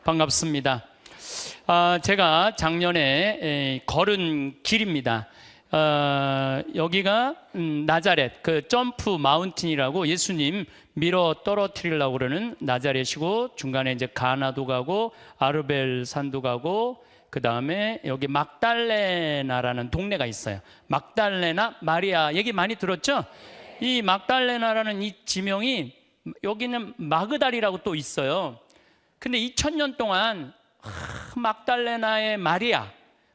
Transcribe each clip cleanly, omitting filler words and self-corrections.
반갑습니다. 제가 작년에 걸은 길입니다. 여기가 나자렛, 그 점프 마운틴이라고 예수님 밀어 떨어뜨리려고 그러는 나자렛이고, 중간에 이제 가나도 가고 아르벨 산도 가고, 그 다음에 여기 막달레나라는 동네가 있어요. 막달레나 마리아 얘기 많이 들었죠? 이 막달레나라는 이 지명이, 여기는 마그달이라고 또 있어요. 근데 2000년 동안 막달레나의 마리아,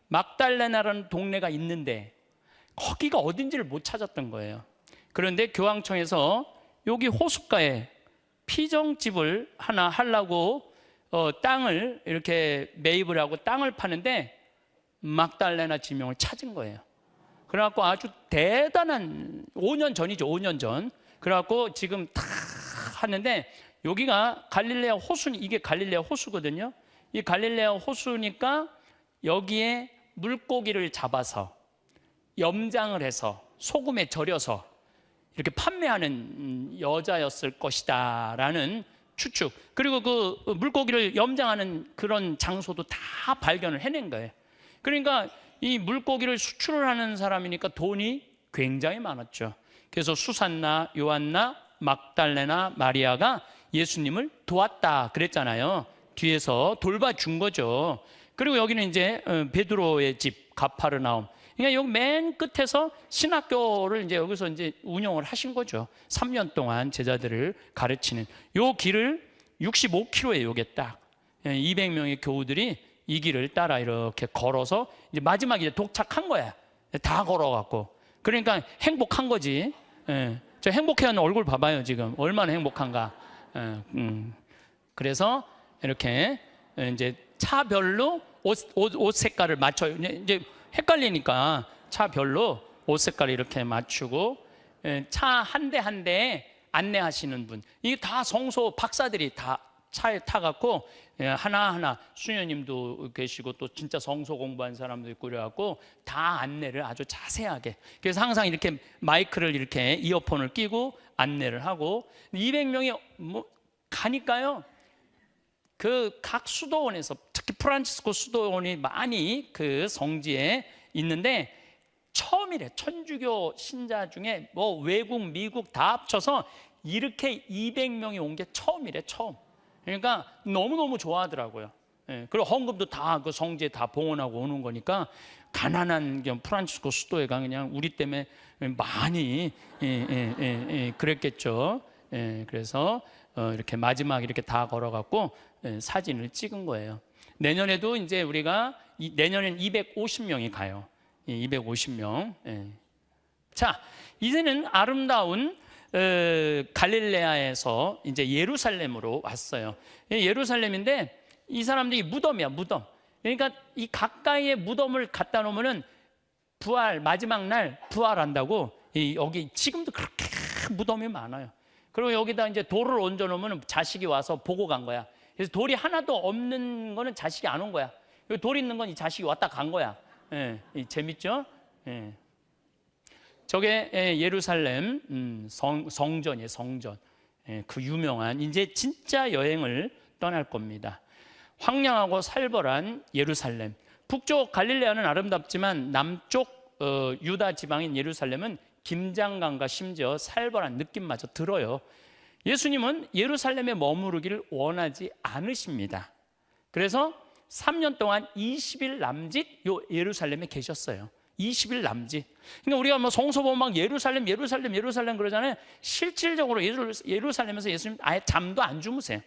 막달레나라는 동네가 있는데 거기가 어딘지를 못 찾았던 거예요. 그런데 교황청에서 여기 호숫가에 피정집을 하나 하려고 땅을 이렇게 매입을 하고 땅을 파는데 막달레나 지명을 찾은 거예요. 그래갖고 아주 대단한, 5년 전이죠, 5년 전. 그래갖고 지금 다 하는데, 여기가 갈릴레아 호수, 이게 갈릴레아 호수거든요. 이 갈릴레아 호수니까 여기에 물고기를 잡아서 염장을 해서 소금에 절여서 이렇게 판매하는 여자였을 것이다 라는 추측. 그리고 그 물고기를 염장하는 그런 장소도 다 발견을 해낸 거예요. 그러니까 이 물고기를 수출을 하는 사람이니까 돈이 굉장히 많았죠. 그래서 수산나, 요한나, 막달레나, 마리아가 예수님을 도왔다 그랬잖아요. 뒤에서 돌봐준 거죠. 그리고 여기는 이제 베드로의 집 가파르나움. 그러니까 여기 맨 끝에서 신학교를 이제 여기서 이제 운영을 하신 거죠. 3년 동안 제자들을 가르치는. 요 길을 65km예요. 요게 딱 200명의 교우들이 이 길을 따라 이렇게 걸어서 이제 마지막에 이제 도착한 거야. 다 걸어갖고. 그러니까 행복한 거지. 저 행복해하는 얼굴 봐봐요. 지금 얼마나 행복한가. 그래서 이렇게 이제 차별로 옷 색깔을 맞춰요. 이제 헷갈리니까 차별로 옷 색깔을 이렇게 맞추고, 차 한 대 한 대에 안내하시는 분, 이게 다 성소 박사들이 다 차에 타갖고 하나하나, 수녀님도 계시고 또 진짜 성소 공부한 사람도 있고 그래갖고 다 안내를 아주 자세하게. 그래서 항상 이렇게 마이크를 이렇게 이어폰을 끼고 안내를 하고, 200명이 뭐 가니까요. 그 각 수도원에서, 특히 프란치스코 수도원이 많이 그 성지에 있는데, 처음이래. 천주교 신자 중에 뭐 외국, 미국 다 합쳐서 이렇게 200명이 온 게 처음이래. 처음. 그러니까 너무너무 좋아하더라고요. 그리고 헌금도 다 그 성지에 다 봉헌하고 오는 거니까, 가난한 프란치스코 수도회가 그냥 우리 때문에 많이 그랬겠죠. 그래서 이렇게 마지막 이렇게 다 걸어갖고 사진을 찍은 거예요. 내년에도 이제 우리가 내년엔 250명이 가요. 250명. 자, 이제는 아름다운 갈릴레아에서 이제 예루살렘으로 왔어요. 예루살렘인데 이 사람들이 무덤이야, 무덤. 그러니까 이 가까이에 무덤을 갖다 놓으면은 부활, 마지막 날 부활한다고. 여기 지금도 그렇게 무덤이 많아요. 그리고 여기다 이제 돌을 얹어 놓으면 자식이 와서 보고 간 거야. 그래서 돌이 하나도 없는 거는 자식이 안 온 거야. 돌 있는 건 이 자식이 왔다 간 거야. 재밌죠? 저게 예루살렘 성전이에요, 성전. 그 유명한, 이제 진짜 여행을 떠날 겁니다. 황량하고 살벌한 예루살렘. 북쪽 갈릴레아는 아름답지만 남쪽 유다 지방인 예루살렘은 김장관과 심지어 살벌한 느낌마저 들어요. 예수님은 예루살렘에 머무르기를 원하지 않으십니다. 그래서 3년 동안 20일 남짓 요 예루살렘에 계셨어요. 20일 남짓. 그러니까 우리가 뭐 성서 보면 막 예루살렘 그러잖아요. 실질적으로 예루살렘에서 예수님 아예 잠도 안 주무세요.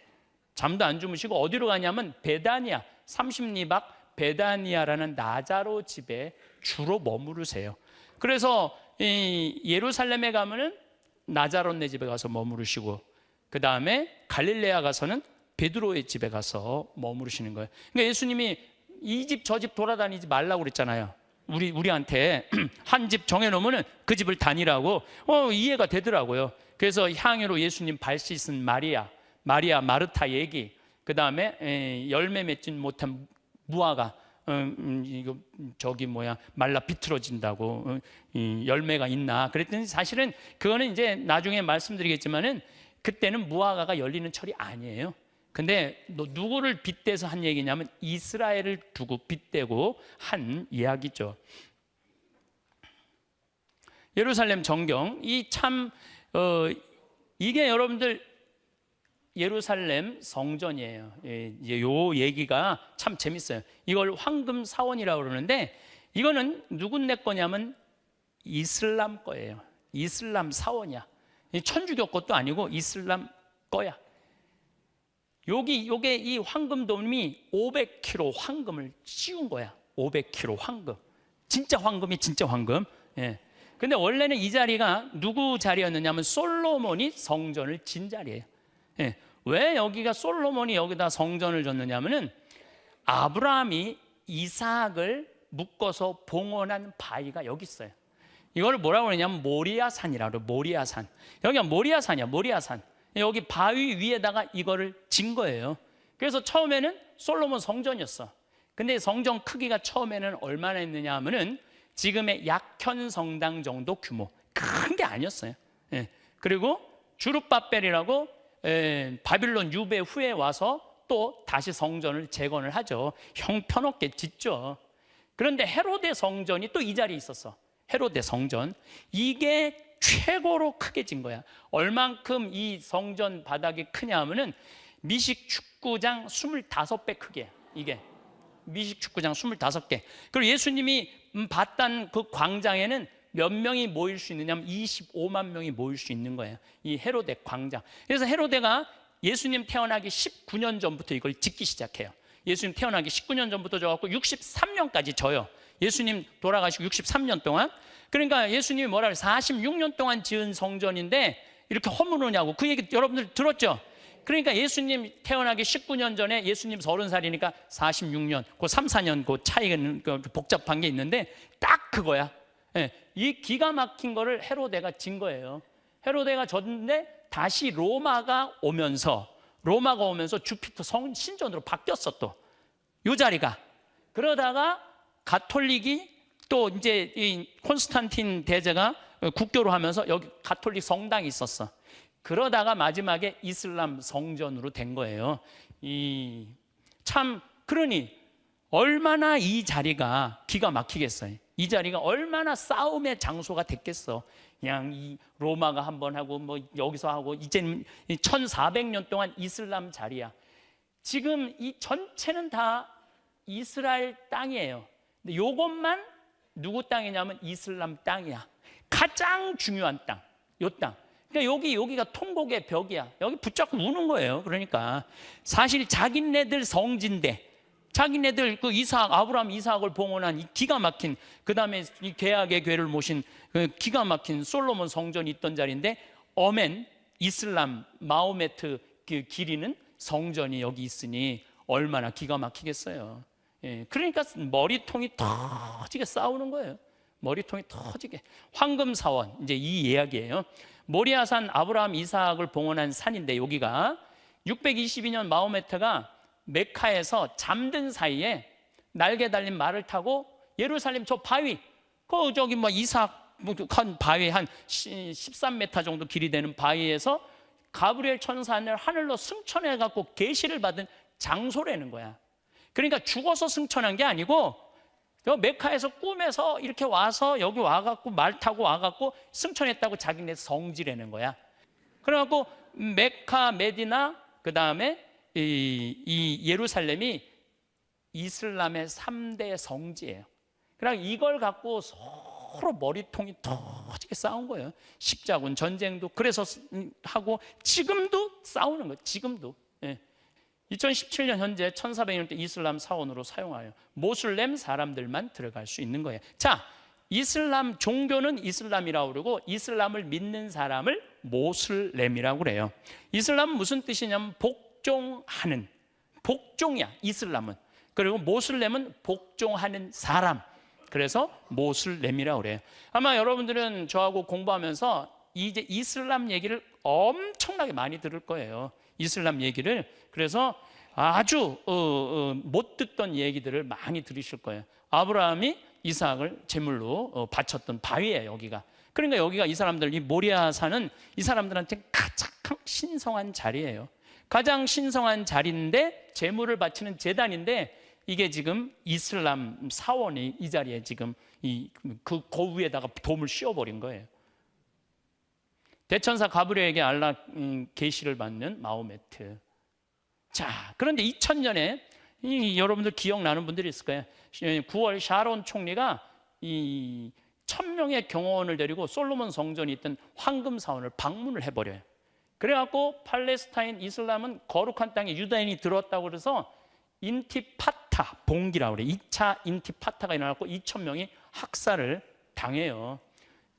잠도 안 주무시고 어디로 가냐면 베다니아, 30리박 베다니아라는 나자로 집에 주로 머무르세요. 그래서 이 예루살렘에 가면은 나자롯네 집에 가서 머무르시고, 그 다음에 갈릴레아 가서는 베드로의 집에 가서 머무르시는 거예요. 그러니까 예수님이 이 집 저 집 돌아다니지 말라고 그랬잖아요. 우리한테 한 집 정해놓으면 그 집을 다니라고. 이해가 되더라고요. 그래서 향유로 예수님 발 씻은 마리아, 마르타 얘기, 그 다음에 열매 맺지 못한 무화과, 이거 저기 말라 비틀어진다고, 열매가 있나 그랬더니, 사실은 그거는 이제 나중에 말씀드리겠지만은 그때는 무화과가 열리는 철이 아니에요. 근데 누구를 빗대서 한 얘기냐면 이스라엘을 두고 빗대고 한 이야기죠. 예루살렘 정경, 이게 여러분들 예루살렘 성전이에요. 이제 요 얘기가 참 재밌어요. 이걸 황금 사원이라고 그러는데 이거는 누군데 거냐면 이슬람 거예요. 이슬람 사원이야. 천주교 것도 아니고 이슬람 거야. 요게 이 황금돔이 500kg 황금을 씌운 거야. 500kg 황금. 진짜 황금이 진짜 황금. 예. 근데 원래는 이 자리가 누구 자리였느냐면 솔로몬이 성전을 진 자리예요. 예. 왜 여기가 솔로몬이 여기다 성전을 졌느냐면은 아브라함이 이삭을 묶어서 봉헌한 바위가 여기 있어요. 이걸 뭐라고 그러냐면 모리아산이라고 그래요. 모리아산. 여기가 모리아산이야. 모리아산. 여기 바위 위에다가 이거를 진 거예요. 그래서 처음에는 솔로몬 성전이었어. 근데 성전 크기가 처음에는 얼마나 했느냐 하면은 지금의 약현 성당 정도 규모. 큰 게 아니었어요. 예. 그리고 주룹바벨이라고 바빌론 유배 후에 와서 또 다시 성전을 재건을 하죠. 형편없게 짓죠. 그런데 헤로데 성전이 또 이 자리에 있었어. 헤로데 성전. 이게 최고로 크게 진 거야. 얼만큼 이 성전 바닥이 크냐 하면은 미식 축구장 25배 크게. 이게 미식 축구장 25개. 그리고 예수님이 봤던 그 광장에는 몇 명이 모일 수 있느냐면 25만 명이 모일 수 있는 거예요. 이 헤로데 광장. 그래서 헤로데가 예수님 태어나기 19년 전부터 이걸 짓기 시작해요. 예수님 태어나기 19년 전부터 져갖고 63년까지 져요. 예수님 돌아가시고 63년 동안. 그러니까 예수님이 뭐라 그래요? 46년 동안 지은 성전인데 이렇게 허물으냐고. 그 얘기 여러분들 들었죠? 그러니까 예수님 태어나기 19년 전에 예수님 30살이니까 46년, 그 3, 4년 그 차이는 복잡한 게 있는데 딱 그거야. 예, 이 기가 막힌 거를 헤로데가 진 거예요. 헤로데가 졌는데 다시 로마가 오면서 주피터 신전으로 바뀌었어 또. 요 자리가. 그러다가 가톨릭이 또 이제 이 콘스탄틴 대제가 국교로 하면서 여기 가톨릭 성당이 있었어. 그러다가 마지막에 이슬람 성전으로 된 거예요. 그러니 얼마나 이 자리가 기가 막히겠어요. 이 자리가 얼마나 싸움의 장소가 됐겠어. 그냥 이 로마가 한번 하고 뭐 여기서 하고 이제는 1400년 동안 이슬람 자리야. 지금 이 전체는 다 이스라엘 땅이에요. 근데 요것만 누구 땅이냐면 이슬람 땅이야. 가장 중요한 땅. 요 땅. 그러니까 여기가 통곡의 벽이야. 여기 붙잡고 우는 거예요. 그러니까 사실 자기네들 성지인데 자기네들 그 아브라함 이삭을 봉헌한 이 기가 막힌, 그 다음에 이 계약의 궤를 모신 그 기가 막힌 솔로몬 성전이 있던 자리인데 어멘 이슬람 마호메트 그 기리는 성전이 여기 있으니 얼마나 기가 막히겠어요. 예, 그러니까 머리통이 터지게 싸우는 거예요. 머리통이 터지게. 황금사원, 이제 이 이야기예요. 모리아산 아브라함 이삭을 봉헌한 산인데 여기가 622년 마호메트가 메카에서 잠든 사이에 날개 달린 말을 타고 예루살렘 저 바위, 저기 뭐 이삭 한 바위 한 13m 정도 길이 되는 바위에서 가브리엘 천사를 하늘로 승천해 갖고 계시를 받은 장소라는 거야. 그러니까 죽어서 승천한 게 아니고 메카에서 꿈에서 이렇게 와서 여기 와갖고 말 타고 와갖고 승천했다고 자기네 성지라는 거야. 그래갖고 메카, 메디나, 그 다음에 이 예루살렘이 이슬람의 3대 성지예요. 그러니까 이걸 갖고 서로 머리통이 터지게 싸운 거예요. 십자군 전쟁도 그래서 하고 지금도 싸우는 거예요. 지금도. 예. 2017년 현재 1400년 때 이슬람 사원으로 사용하여 모슬렘 사람들만 들어갈 수 있는 거예요. 자, 이슬람 종교는 이슬람이라고 그러고 이슬람을 믿는 사람을 모슬렘이라고 그래요. 이슬람은 무슨 뜻이냐면 복종하는, 복종이야 이슬람은. 그리고 모슬렘은 복종하는 사람. 그래서 모슬렘이라고 그래요. 아마 여러분들은 저하고 공부하면서 이제 이슬람 얘기를 엄청나게 많이 들을 거예요. 이슬람 얘기를. 그래서 아주 못 듣던 얘기들을 많이 들으실 거예요. 아브라함이 이삭을 제물로 바쳤던 바위예요, 여기가. 그러니까 여기가 이 사람들, 이 모리아산은 이 사람들한테 가장 신성한 자리예요. 가장 신성한 자리인데 제물을 바치는 제단인데 이게 지금 이슬람 사원이 이 자리에 지금 그 위에다가 돔을 씌워버린 거예요. 대천사 가브리엘에게 알라 계시를 받는 마호메트. 자, 그런데 2000년에 여러분들 기억나는 분들이 있을 거예요. 9월 샤론 총리가 1000명의 경호원을 데리고 솔로몬 성전이 있던 황금 사원을 방문을 해버려요. 그래갖고 팔레스타인 이슬람은 거룩한 땅에 유다인이 들어왔다고 그래서 인티파타 봉기라고 그래요. 2차 인티파타가 일어났고 2000명이 학살을 당해요.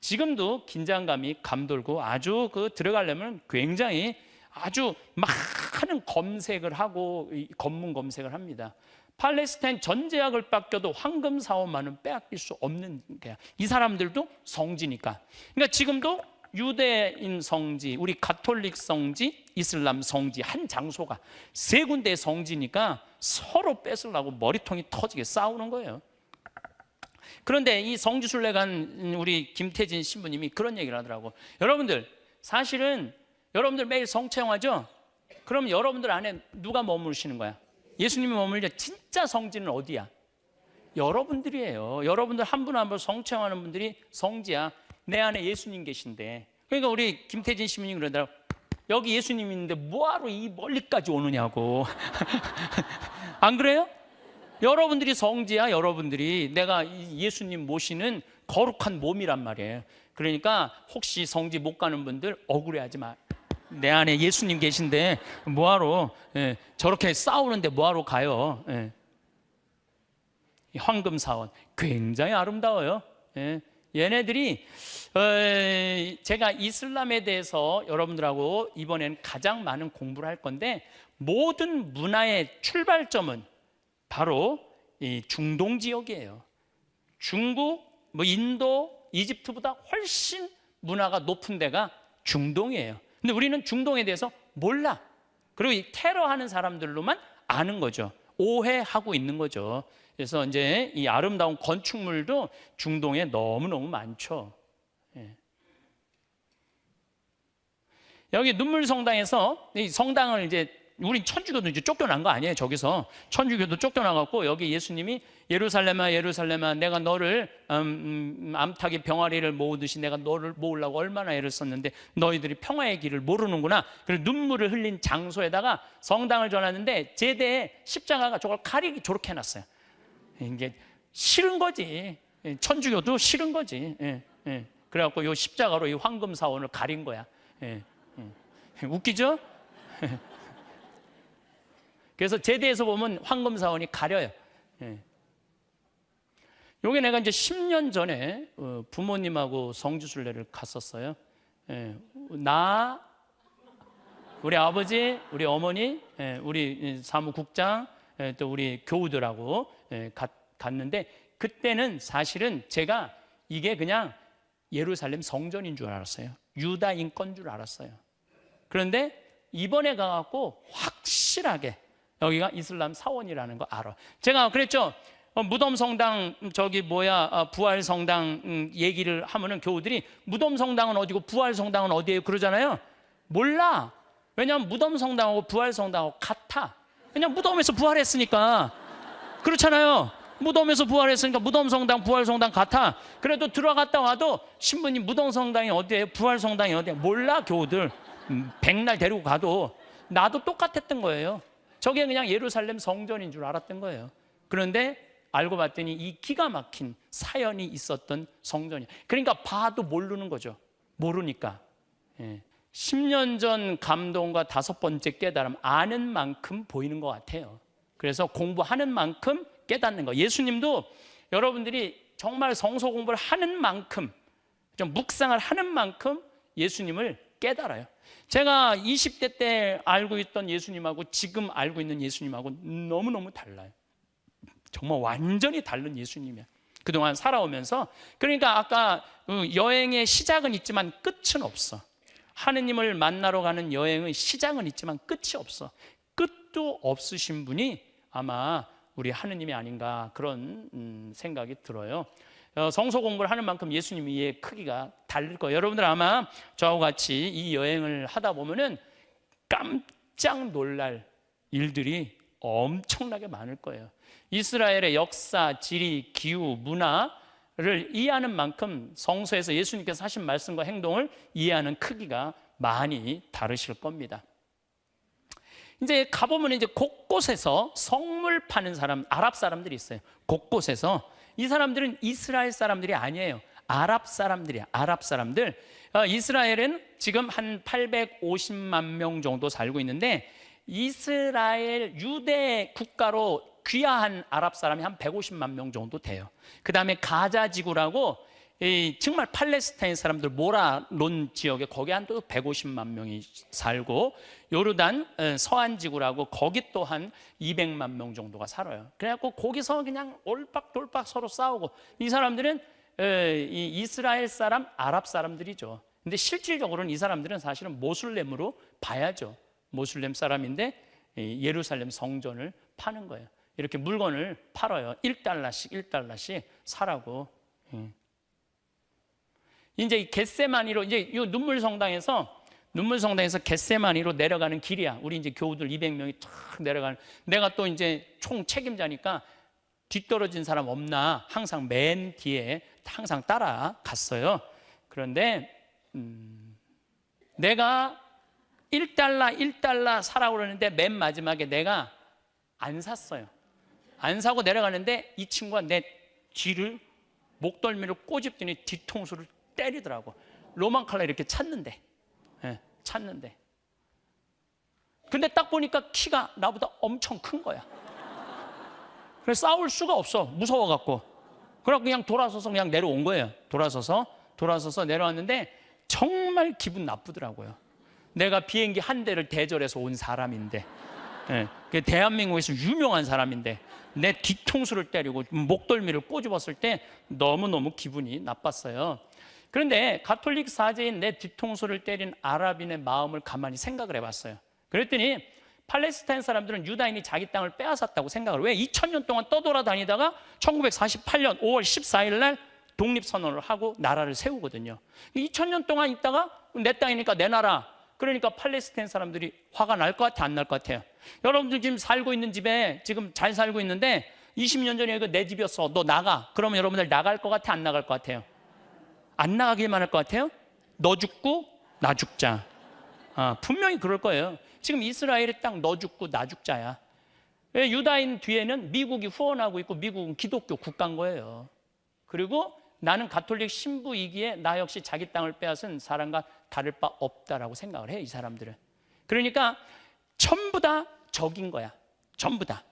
지금도 긴장감이 감돌고 아주 들어가려면 굉장히 아주 많은 검색을 하고 검문 검색을 합니다. 팔레스타인 전제약을 뺏겨도 황금 사원만은 빼앗길 수 없는 거야. 이 사람들도 성지니까. 그러니까 지금도 유대인 성지, 우리 가톨릭 성지, 이슬람 성지 한 장소가 세 군데의 성지니까 서로 뺏으려고 머리통이 터지게 싸우는 거예요. 그런데 이 성지순례 간 우리 김태진 신부님이 그런 얘기를 하더라고. 여러분들, 사실은 여러분들 매일 성체형하죠? 그럼 여러분들 안에 누가 머무르시는 거야? 예수님이 머물려. 진짜 성지는 어디야? 여러분들이에요. 여러분들 한 분 한 분 성체형하는 분들이 성지야. 내 안에 예수님 계신데. 그러니까 우리 김태진 신부님이 그러더라고. 여기 예수님 있는데 뭐하러 이 멀리까지 오느냐고. 안 그래요? 여러분들이 성지야. 여러분들이. 내가 예수님 모시는 거룩한 몸이란 말이에요. 그러니까 혹시 성지 못 가는 분들 억울해하지 마. 내 안에 예수님 계신데 뭐하러 저렇게 싸우는데 뭐하러 가요. 황금사원 굉장히 아름다워요. 얘네들이 제가 이슬람에 대해서 여러분들하고 이번엔 가장 많은 공부를 할 건데 모든 문화의 출발점은 바로 이 중동 지역이에요. 중국, 인도, 이집트보다 훨씬 문화가 높은 데가 중동이에요. 근데 우리는 중동에 대해서 몰라. 그리고 이 테러하는 사람들로만 아는 거죠. 오해하고 있는 거죠. 그래서 이제 이 아름다운 건축물도 중동에 너무너무 많죠. 여기 눈물성당에서 이 성당을 이제 우리 천주교도 이제 쫓겨난 거 아니에요. 저기서 천주교도 쫓겨나갖고 여기 예수님이 예루살렘아 예루살렘아 내가 너를 암탉이 병아리를 모으듯이 내가 너를 모으려고 얼마나 애를 썼는데 너희들이 평화의 길을 모르는구나. 그래서 눈물을 흘린 장소에다가 성당을 전하는데 제대에 십자가가 저걸 가리기 저렇게 해놨어요. 이게 싫은 거지. 천주교도 싫은 거지. 그래갖고 이 십자가로 이 황금 사원을 가린 거야. 웃기죠? 그래서 제대에서 보면 황금 사원이 가려요. 요게 내가 이제 10년 전에 부모님하고 성지순례를 갔었어요. 나, 우리 아버지, 우리 어머니, 우리 사무국장, 또 우리 교우들하고 갔는데 그때는 사실은 제가 이게 그냥 예루살렘 성전인 줄 알았어요. 유다인 건 줄 알았어요. 그런데 이번에 가갖고 확실하게 여기가 이슬람 사원이라는 거 알아. 제가 그랬죠. 무덤 성당 부활 성당 얘기를 하면은 교우들이 무덤 성당은 어디고 부활 성당은 어디예요? 그러잖아요. 몰라. 왜냐하면 무덤 성당하고 부활 성당하고 같아. 그냥 무덤에서 부활했으니까. 그렇잖아요. 무덤에서 부활했으니까 무덤 성당 부활 성당 같아. 그래도 들어갔다 와도 신부님 무덤 성당이 어디예요? 부활 성당이 어디예요? 몰라. 교우들 백날 데리고 가도 나도 똑같았던 거예요. 저게 그냥 예루살렘 성전인 줄 알았던 거예요. 그런데 알고 봤더니 이 기가 막힌 사연이 있었던 성전이에요. 그러니까 봐도 모르는 거죠. 모르니까. 10년 전 감동과 5번째 깨달음, 아는 만큼 보이는 것 같아요. 그래서 공부하는 만큼 깨닫는 거. 예수님도 여러분들이 정말 성서 공부를 하는 만큼, 좀 묵상을 하는 만큼 예수님을 깨달아요. 제가 20대 때 알고 있던 예수님하고 지금 알고 있는 예수님하고 너무너무 달라요. 정말 완전히 다른 예수님이야. 그동안 살아오면서. 그러니까 아까 여행의 시작은 있지만 끝은 없어. 하느님을 만나러 가는 여행의 시작은 있지만 끝이 없어. 끝도 없으신 분이 아마 우리 하느님이 아닌가 그런 생각이 들어요. 성서 공부를 하는 만큼 예수님 이해의 크기가 다를 거예요. 여러분들 아마 저하고 같이 이 여행을 하다 보면은 깜짝 놀랄 일들이 엄청나게 많을 거예요. 이스라엘의 역사, 지리, 기후, 문화를 이해하는 만큼 성서에서 예수님께서 하신 말씀과 행동을 이해하는 크기가 많이 다르실 겁니다. 이제 가보면 이제 곳곳에서 성물 파는 사람, 아랍 사람들이 있어요. 곳곳에서. 이 사람들은 이스라엘 사람들이 아니에요. 아랍 사람들이야. 아랍 사람들. 이스라엘은 지금 한 850만 명 정도 살고 있는데, 이스라엘 유대 국가로 귀화한 아랍 사람이 한 150만 명 정도 돼요. 그 다음에 가자 지구라고 정말 팔레스타인 사람들 몰아놓은 지역에 거기 한 또 150만 명이 살고, 요르단 서안 지구라고 거기 또 한 200만 명 정도가 살아요. 그래갖고 거기서 그냥 올박돌박 서로 싸우고, 이 사람들은 이 이스라엘 사람, 아랍 사람들이죠. 근데 실질적으로는 이 사람들은 사실은 모슬렘으로 봐야죠. 모슬렘 사람인데 예루살렘 성전을 파는 거예요. 이렇게 물건을 팔아요. 1달러씩 1달러씩 사라고. 이제 이 겟세마니로, 이제 이 눈물 성당에서 겟세마니로 내려가는 길이야. 우리 이제 교우들 200명이 탁 내려가는. 내가 또 이제 총 책임자니까 뒤떨어진 사람 없나 항상 맨 뒤에 항상 따라갔어요. 그런데 내가 1달러 사라고 그러는데 맨 마지막에 내가 안 샀어요. 안 사고 내려가는데 이 친구가 내 뒤를, 목덜미를 꼬집더니 뒤통수를 때리더라고. 로만 칼라 이렇게 찼는데. 찼는데. 근데 딱 보니까 키가 나보다 엄청 큰 거야. 그래서 싸울 수가 없어. 무서워갖고. 그래서 그냥 돌아서서 그냥 내려온 거예요. 돌아서서 내려왔는데 정말 기분 나쁘더라고요. 내가 비행기 한 대를 대절해서 온 사람인데, 대한민국에서 유명한 사람인데 내 뒤통수를 때리고 목덜미를 꼬집었을 때 너무너무 기분이 나빴어요. 그런데 가톨릭 사제인 내 뒤통수를 때린 아랍인의 마음을 가만히 생각을 해봤어요. 그랬더니 팔레스타인 사람들은 유다인이 자기 땅을 빼앗았다고 생각을. 왜? 2000년 동안 떠돌아다니다가 1948년 5월 14일 날 독립선언을 하고 나라를 세우거든요. 2000년 동안 있다가 내 땅이니까 내 나라. 그러니까 팔레스타인 사람들이 화가 날 것 같아, 안 날 것 같아요? 여러분들 지금 살고 있는 집에 지금 잘 살고 있는데 20년 전에 이거 내 집이었어, 너 나가. 그러면 여러분들 나갈 것 같아, 안 나갈 것 같아요? 안 나가기만 할 것 같아요? 너 죽고 나 죽자. 분명히 그럴 거예요. 지금 이스라엘이 딱 너 죽고 나 죽자야. 유다인 뒤에는 미국이 후원하고 있고 미국은 기독교 국가인 거예요. 그리고 나는 가톨릭 신부이기에 나 역시 자기 땅을 빼앗은 사람과 다를 바 없다라고 생각을 해요, 이 사람들은. 그러니까 전부 다 적인 거야. 전부 다.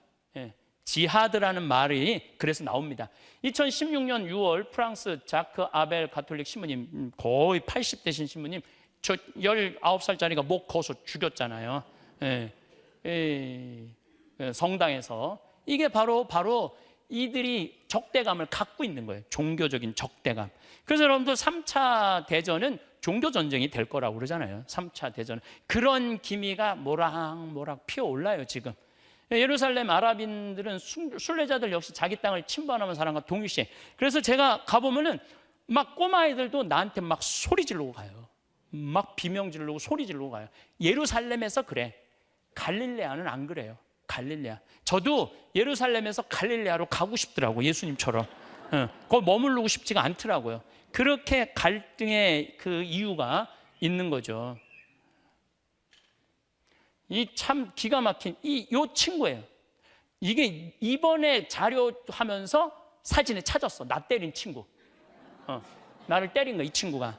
지하드라는 말이 그래서 나옵니다. 2016년 6월 프랑스 자크 아벨 가톨릭 신부님, 거의 80대신 신부님, 저 19살짜리가 목 거서 죽였잖아요. 성당에서. 이게 바로 이들이 적대감을 갖고 있는 거예요. 종교적인 적대감. 그래서 여러분들 3차 대전은 종교전쟁이 될 거라고 그러잖아요. 3차 대전은. 그런 기미가 모락모락 피어올라요, 지금. 예루살렘 아랍인들은 순례자들 역시 자기 땅을 침범하는 사람과 동일시해. 그래서 제가 가보면은 막 꼬마아이들도 나한테 막 소리 지르고 가요. 막 비명 지르고 소리 지르고 가요. 예루살렘에서 그래. 갈릴레아는 안 그래요. 갈릴레아. 저도 예루살렘에서 갈릴레아로 가고 싶더라고, 예수님처럼. 거기 머무르고 싶지가 않더라고요. 그렇게 갈등의 그 이유가 있는 거죠. 이 참 기가 막힌 요 친구예요. 이게 이번에 자료하면서 사진에 찾았어. 나 때린 친구. 나를 때린 거야, 이 친구가.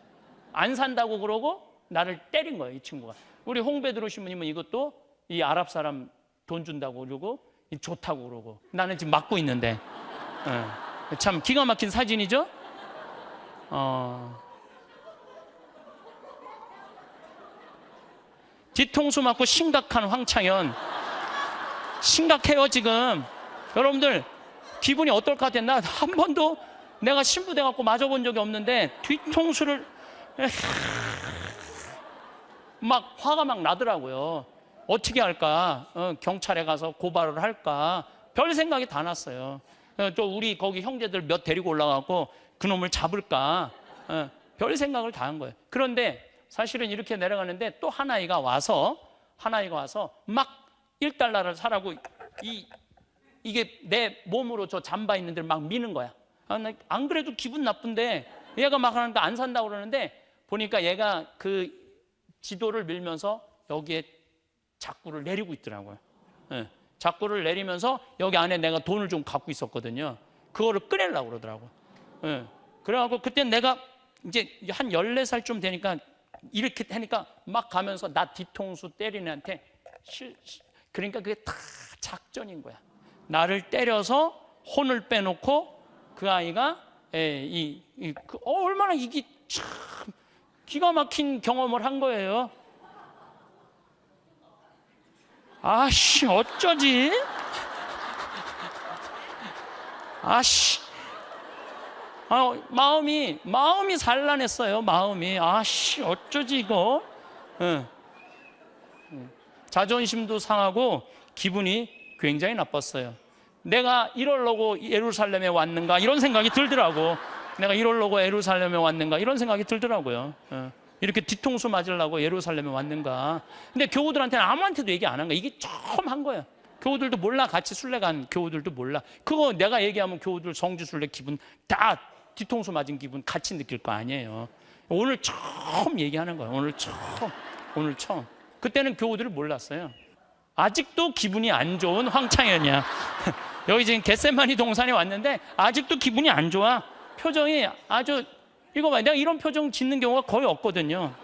안 산다고 그러고 나를 때린 거예요, 이 친구가. 우리 홍베드로 신부님은 이것도 이 아랍 사람 돈 준다고 그러고 좋다고 그러고, 나는 지금 맞고 있는데. 참 기가 막힌 사진이죠. 뒤통수 맞고 심각한 황창현. 심각해요 지금. 여러분들 기분이 어떨 것 같아요? 나 한 번도 내가 신부 돼갖고 맞아본 적이 없는데 뒤통수를 막 화가 막 나더라고요. 어떻게 할까? 경찰에 가서 고발을 할까? 별 생각이 다 났어요. 또 우리 거기 형제들 몇 데리고 올라가고 그놈을 잡을까? 별 생각을 다 한 거예요. 그런데 사실은 이렇게 내려가는데 또 한 아이가 와서 하나이가 와서 막 $1를 사라고 이게 내 몸으로 저 잠바 있는 데를 막 미는 거야. 안 그래도 기분 나쁜데 얘가 막 하는데 안 산다고 그러는데 보니까 얘가 그 지도를 밀면서 여기에 자꾸를 내리고 있더라고요. 예, 자꾸를 내리면서 여기 안에 내가 돈을 좀 갖고 있었거든요. 그거를 꺼내려고 그러더라고요. 예, 그래갖고 그때 내가 이제 한 14살쯤 되니까 이렇게 하니까 막 가면서 나 뒤통수 때리는 애한테 그러니까 그게 다 작전인 거야. 나를 때려서 혼을 빼놓고 그 아이가 얼마나 이게 참 기가 막힌 경험을 한 거예요. 아씨 어쩌지? 아씨 마음이 산란했어요. 마음이 아씨 어쩌지 이거? 자존심도 상하고 기분이 굉장히 나빴어요. 내가 이러려고 예루살렘에 왔는가 이런 생각이 들더라고. 내가 이러려고 예루살렘에 왔는가 이런 생각이 들더라고요. 이렇게 뒤통수 맞으려고 예루살렘에 왔는가. 근데 교우들한테는 아무한테도 얘기 안 한 거야. 이게 처음 한 거야. 교우들도 몰라. 같이 순례 간 교우들도 몰라. 그거 내가 얘기하면 교우들 성지순례 기분 다 뒤통수 맞은 기분 같이 느낄 거 아니에요. 오늘 처음 얘기하는 거야. 오늘 처음. 그때는 교우들을 몰랐어요. 아직도 기분이 안 좋은 황창현이야. 여기 지금 겟세마니 동산에 왔는데 아직도 기분이 안 좋아. 표정이 아주 이거 봐. 내가 이런 표정 짓는 경우가 거의 없거든요.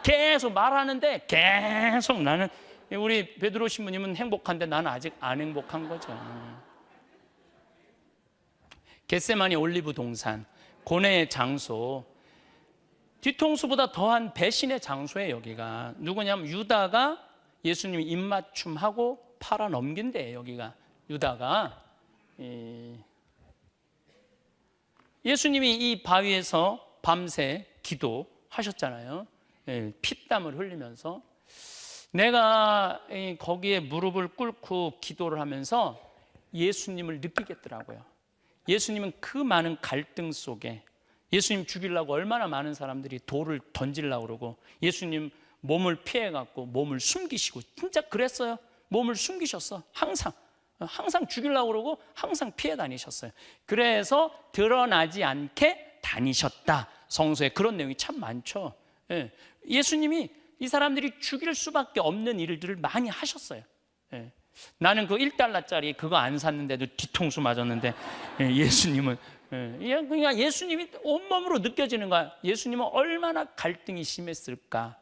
계속 말하는데 계속 나는 우리 베드로 신부님은 행복한데 나는 아직 안 행복한 거죠. 겟세마니 올리브 동산, 고뇌의 장소, 뒤통수보다 더한 배신의 장소예요. 여기가 누구냐면 유다가 예수님 입맞춤하고 팔아 넘긴 데예요. 여기가 유다가 예수님이 이 바위에서 밤새 기도하셨잖아요. 피땀을 흘리면서 내가 거기에 무릎을 꿇고 기도를 하면서 예수님을 느끼겠더라고요. 예수님은 그 많은 갈등 속에 예수님 죽이려고 얼마나 많은 사람들이 돌을 던지려고 그러고 예수님 몸을 피해갖고 몸을 숨기시고 진짜 그랬어요. 몸을 숨기셨어. 항상 죽이려고 그러고 항상 피해 다니셨어요. 그래서 드러나지 않게 다니셨다. 성서에 그런 내용이 참 많죠. 예수님이 이 사람들이 죽일 수밖에 없는 일들을 많이 하셨어요. 나는 그 $1짜리 그거 안 샀는데도 뒤통수 맞았는데 예수님은 그냥 예수님이 온몸으로 느껴지는 거야. 예수님은 얼마나 갈등이 심했을까.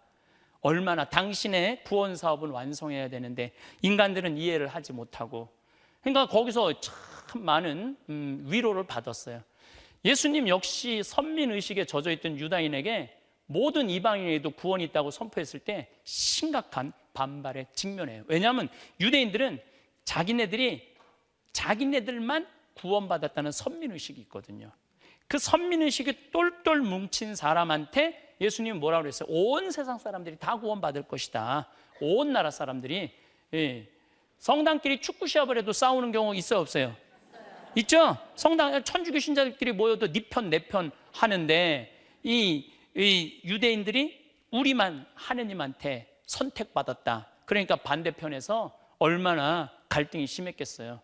얼마나 당신의 구원 사업은 완성해야 되는데 인간들은 이해를 하지 못하고 그러니까 거기서 참 많은 위로를 받았어요. 예수님 역시 선민의식에 젖어있던 유다인에게 모든 이방인에게도 구원이 있다고 선포했을 때 심각한 반발에 직면해요. 왜냐하면 유대인들은 자기네들만 구원받았다는 선민의식이 있거든요. 그 선민의식이 똘똘 뭉친 사람한테 예수님은 뭐라고 그랬어요? 온 세상 사람들이 다 구원받을 것이다. 온 나라 사람들이. 성당끼리 축구 시합을 해도 싸우는 경우 있어요 없어요? 있죠? 성당 천주교 신자들끼리 모여도 네 편 내 편 하는데 이 유대인들이 우리만 하느님한테 선택받았다. 그러니까 반대편에서 얼마나 갈등이 심했겠어요.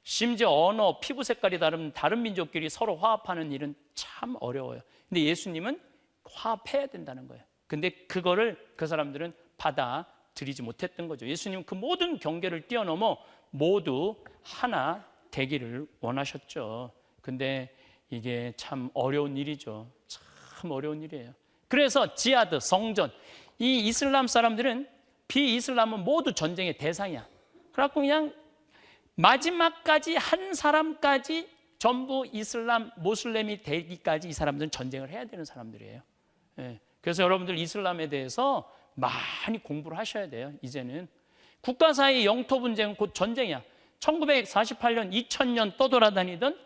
심지어 언어, 피부 색깔이 다른 민족끼리 서로 화합하는 일은 참 어려워요. 근데 예수님은 화합해야 된다는 거예요. 근데 그거를 그 사람들은 받아들이지 못했던 거죠. 예수님은 그 모든 경계를 뛰어넘어 모두 하나 되기를 원하셨죠. 근데 이게 참 어려운 일이죠. 참 어려운 일이에요. 그래서 지하드, 성전, 이 이슬람 사람들은 비이슬람은 모두 전쟁의 대상이야. 그래갖고 그냥 마지막까지 한 사람까지 전부 이슬람, 모슬렘이 되기까지 이 사람들은 전쟁을 해야 되는 사람들이에요. 그래서 여러분들 이슬람에 대해서 많이 공부를 하셔야 돼요. 이제는 국가 사이 영토 분쟁은 곧 전쟁이야. 1948년, 2000년 떠돌아다니던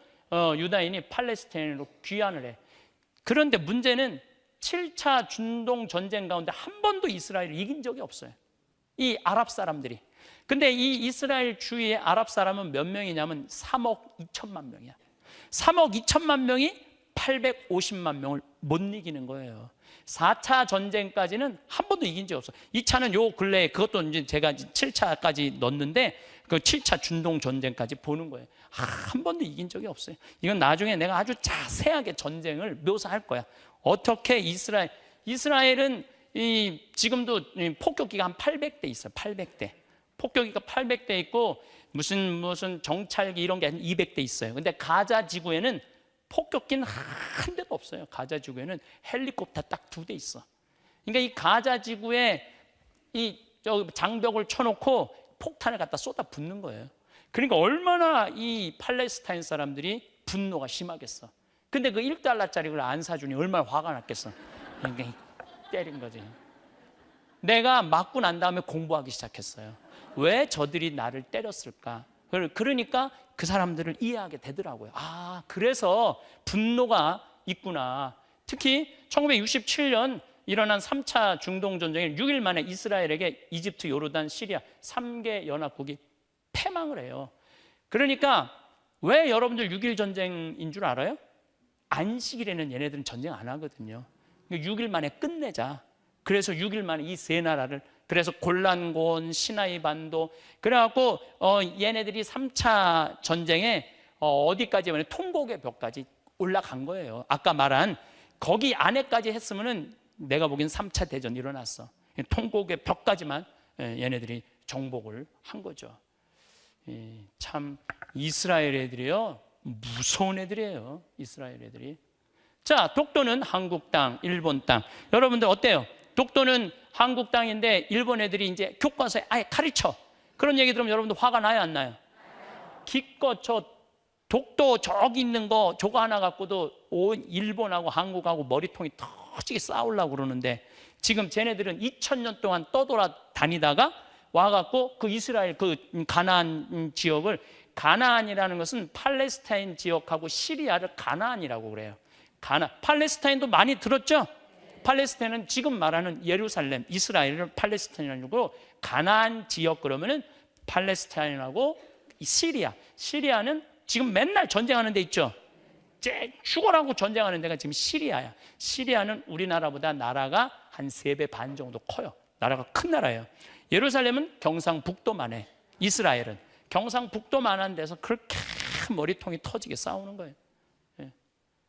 유다인이 팔레스타인으로 귀환을 해. 그런데 문제는 7차 중동 전쟁 가운데 한 번도 이스라엘을 이긴 적이 없어요. 이 아랍 사람들이. 근데 이 이스라엘 주위의 아랍 사람은 몇 명이냐면 3억 2천만 명이야. 3억 2천만 명이 850만 명을 못 이기는 거예요. 4차 전쟁까지는 한 번도 이긴 적이 없어요. 2차는 요 근래에, 그것도 이제 제가 7차까지 넣었는데 그 7차 중동 전쟁까지 보는 거예요. 한 번도 이긴 적이 없어요. 이건 나중에 내가 아주 자세하게 전쟁을 묘사할 거야. 어떻게 이스라엘은 지금도 폭격기가 한 800대 있어요. 800대. 폭격기가 800대 있고 무슨 정찰기 이런 게 한 200대 있어요. 근데 가자 지구에는 폭격기는 한 대도 없어요. 가자 지구에는 헬리콥터 딱 2대 있어. 그러니까 이 가자 지구에 저 장벽을 쳐놓고 폭탄을 갖다 쏟아 붓는 거예요. 그러니까 얼마나 이 팔레스타인 사람들이 분노가 심하겠어. 근데 그 1달러짜리 걸 안 사주니 얼마나 화가 났겠어. 그러니까 때린 거지. 내가 맞고 난 다음에 공부하기 시작했어요. 왜 저들이 나를 때렸을까? 그러니까 그 사람들을 이해하게 되더라고요. 그래서 분노가 있구나. 특히 1967년 일어난 3차 중동 전쟁에 6일 만에 이스라엘에게 이집트, 요르단, 시리아 3개 연합국이 패망을 해요. 그러니까 왜 여러분들 6.1 전쟁인 줄 알아요? 안식일에는 얘네들은 전쟁 안 하거든요. 6일 만에 끝내자. 그래서 6일 만에 이 세 나라를, 그래서 골란고원, 시나이 반도, 그래갖고 얘네들이 3차 전쟁에 어디까지 하면 통곡의 벽까지 올라간 거예요. 아까 말한 거기 안에까지 했으면은 내가 보기엔 3차 대전이 일어났어. 통곡의 벽까지만 얘네들이 정복을 한 거죠. 참 이스라엘 애들이요, 무서운 애들이에요. 이스라엘 애들이. 자, 독도는 한국 땅, 일본 땅. 여러분들 어때요? 독도는 한국 땅인데 일본 애들이 이제 교과서에 아예 가르쳐. 그런 얘기 들으면 여러분들 화가 나요, 안 나요? 기껏 저 독도 저기 있는 거 저거 하나 갖고도 일본하고 한국하고 머리통이 터지게 싸우려고 그러는데, 지금 쟤네들은 2000년 동안 떠돌아다니다가 와갖고 그 이스라엘 그 가나안 지역을, 가나안이라는 것은 팔레스타인 지역하고 시리아를 가나안이라고 그래요. 팔레스타인도 많이 들었죠? 팔레스타인은 지금 말하는 예루살렘, 이스라엘을 팔레스타인이고, 가나안 지역 그러면은 팔레스타인하고 시리아는 지금 맨날 전쟁하는 데 있죠. 죽어라고 전쟁하는 데가 지금 시리아야. 시리아는 우리나라보다 나라가 한 3배 반 정도 커요. 나라가 큰 나라예요. 예루살렘은 경상북도만 해. 이스라엘은 경상북도만한 데서 그렇게 머리통이 터지게 싸우는 거예요.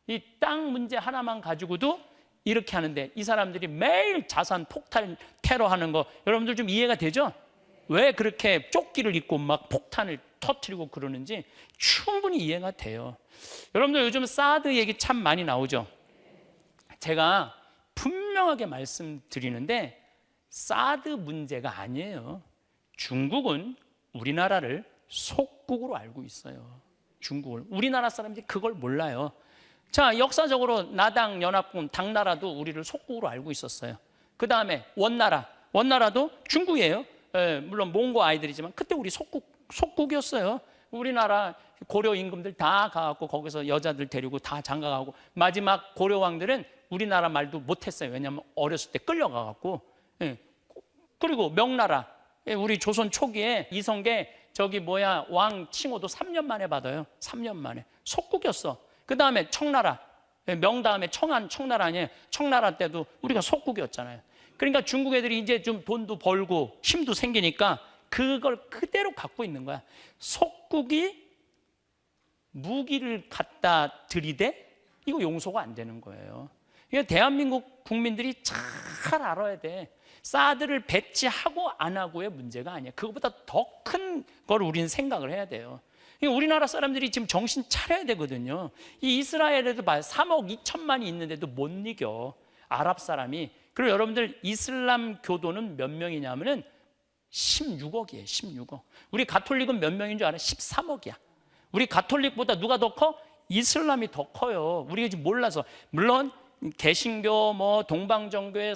이 땅 문제 하나만 가지고도 이렇게 하는데, 이 사람들이 매일 자산 폭탄 테러하는 거 여러분들 좀 이해가 되죠? 왜 그렇게 조끼를 입고 막 폭탄을 터뜨리고 그러는지 충분히 이해가 돼요. 여러분들 요즘 사드 얘기 참 많이 나오죠? 제가 분명하게 말씀드리는데 사드 문제가 아니에요. 중국은 우리나라를 속국으로 알고 있어요. 중국을. 우리나라 사람들이 그걸 몰라요. 자, 역사적으로 나당, 연합군, 당나라도 우리를 속국으로 알고 있었어요. 그 다음에 원나라도 중국이에요. 물론 몽고 아이들이지만 그때 우리 속국이었어요. 우리나라 고려 임금들 다 가갖고 거기서 여자들 데리고 다 장가가고, 마지막 고려 왕들은 우리나라 말도 못했어요. 왜냐하면 어렸을 때 끌려가갖고. 그리고 명나라, 우리 조선 초기에 이성계 왕 칭호도 3년 만에 받아요. 3년 만에. 속국이었어. 그 다음에 청나라, 명 다음에 청나라 아니에요. 청나라 때도 우리가 속국이었잖아요. 그러니까 중국 애들이 이제 좀 돈도 벌고 힘도 생기니까 그걸 그대로 갖고 있는 거야. 속국이 무기를 갖다 들이대? 이거 용서가 안 되는 거예요. 이거 대한민국 국민들이 잘 알아야 돼. 사드를 배치하고 안 하고의 문제가 아니야. 그것보다 더 큰 걸 우리는 생각을 해야 돼요. 우리나라 사람들이 지금 정신 차려야 되거든요. 이 이스라엘에도 봐요. 3억 2천만이 있는데도 못 이겨. 아랍 사람이. 그리고 여러분들 이슬람 교도는 몇 명이냐면은 16억이에요. 16억. 우리 가톨릭은 몇 명인 줄 알아요? 13억이야. 우리 가톨릭보다 누가 더 커? 이슬람이 더 커요. 우리가 지금 몰라서. 물론 개신교, 동방정교회,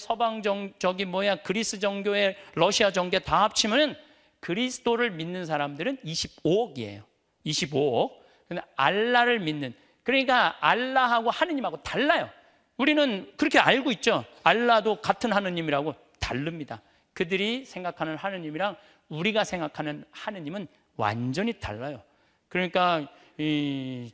그리스 정교회, 러시아 정교회 다 합치면은 그리스도를 믿는 사람들은 25억이에요. 25억. 근데 알라를 믿는, 그러니까 알라하고 하느님하고 달라요. 우리는 그렇게 알고 있죠. 알라도 같은 하느님이라고. 다릅니다. 그들이 생각하는 하느님이랑 우리가 생각하는 하느님은 완전히 달라요. 그러니까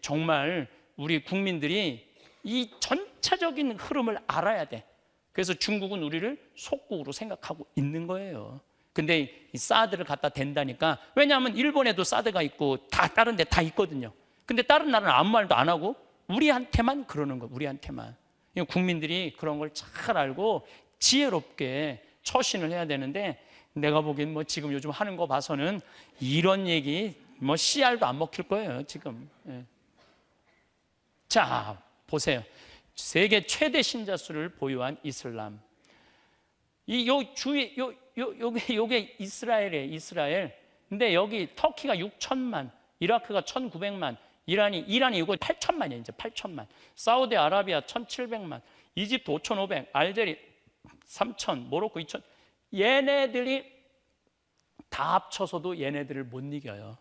정말 우리 국민들이 이 전체적인 흐름을 알아야 돼. 그래서 중국은 우리를 속국으로 생각하고 있는 거예요. 근데 이 사드를 갖다 댄다니까. 왜냐하면 일본에도 사드가 있고 다 다른 데 다 있거든요. 근데 다른 나라는 아무 말도 안 하고 우리한테만 그러는 거예요. 우리한테만. 국민들이 그런 걸 잘 알고 지혜롭게 처신을 해야 되는데, 내가 보기엔 뭐 지금 요즘 하는 거 봐서는 이런 얘기 뭐 씨알도 안 먹힐 거예요 지금. 자, 보세요. 세계 최대 신자 수를 보유한 이슬람. 요게 이스라엘이에요, 이스라엘. 근데 여기 터키가 6천만, 이라크가 1,900만, 이란이 이거 8천만이에요, 이제 8천만. 사우디아라비아 1,700만, 이집트 5,500, 알제리 3천, 모로코 2천. 얘네들이 다 합쳐서도 얘네들을 못 이겨요.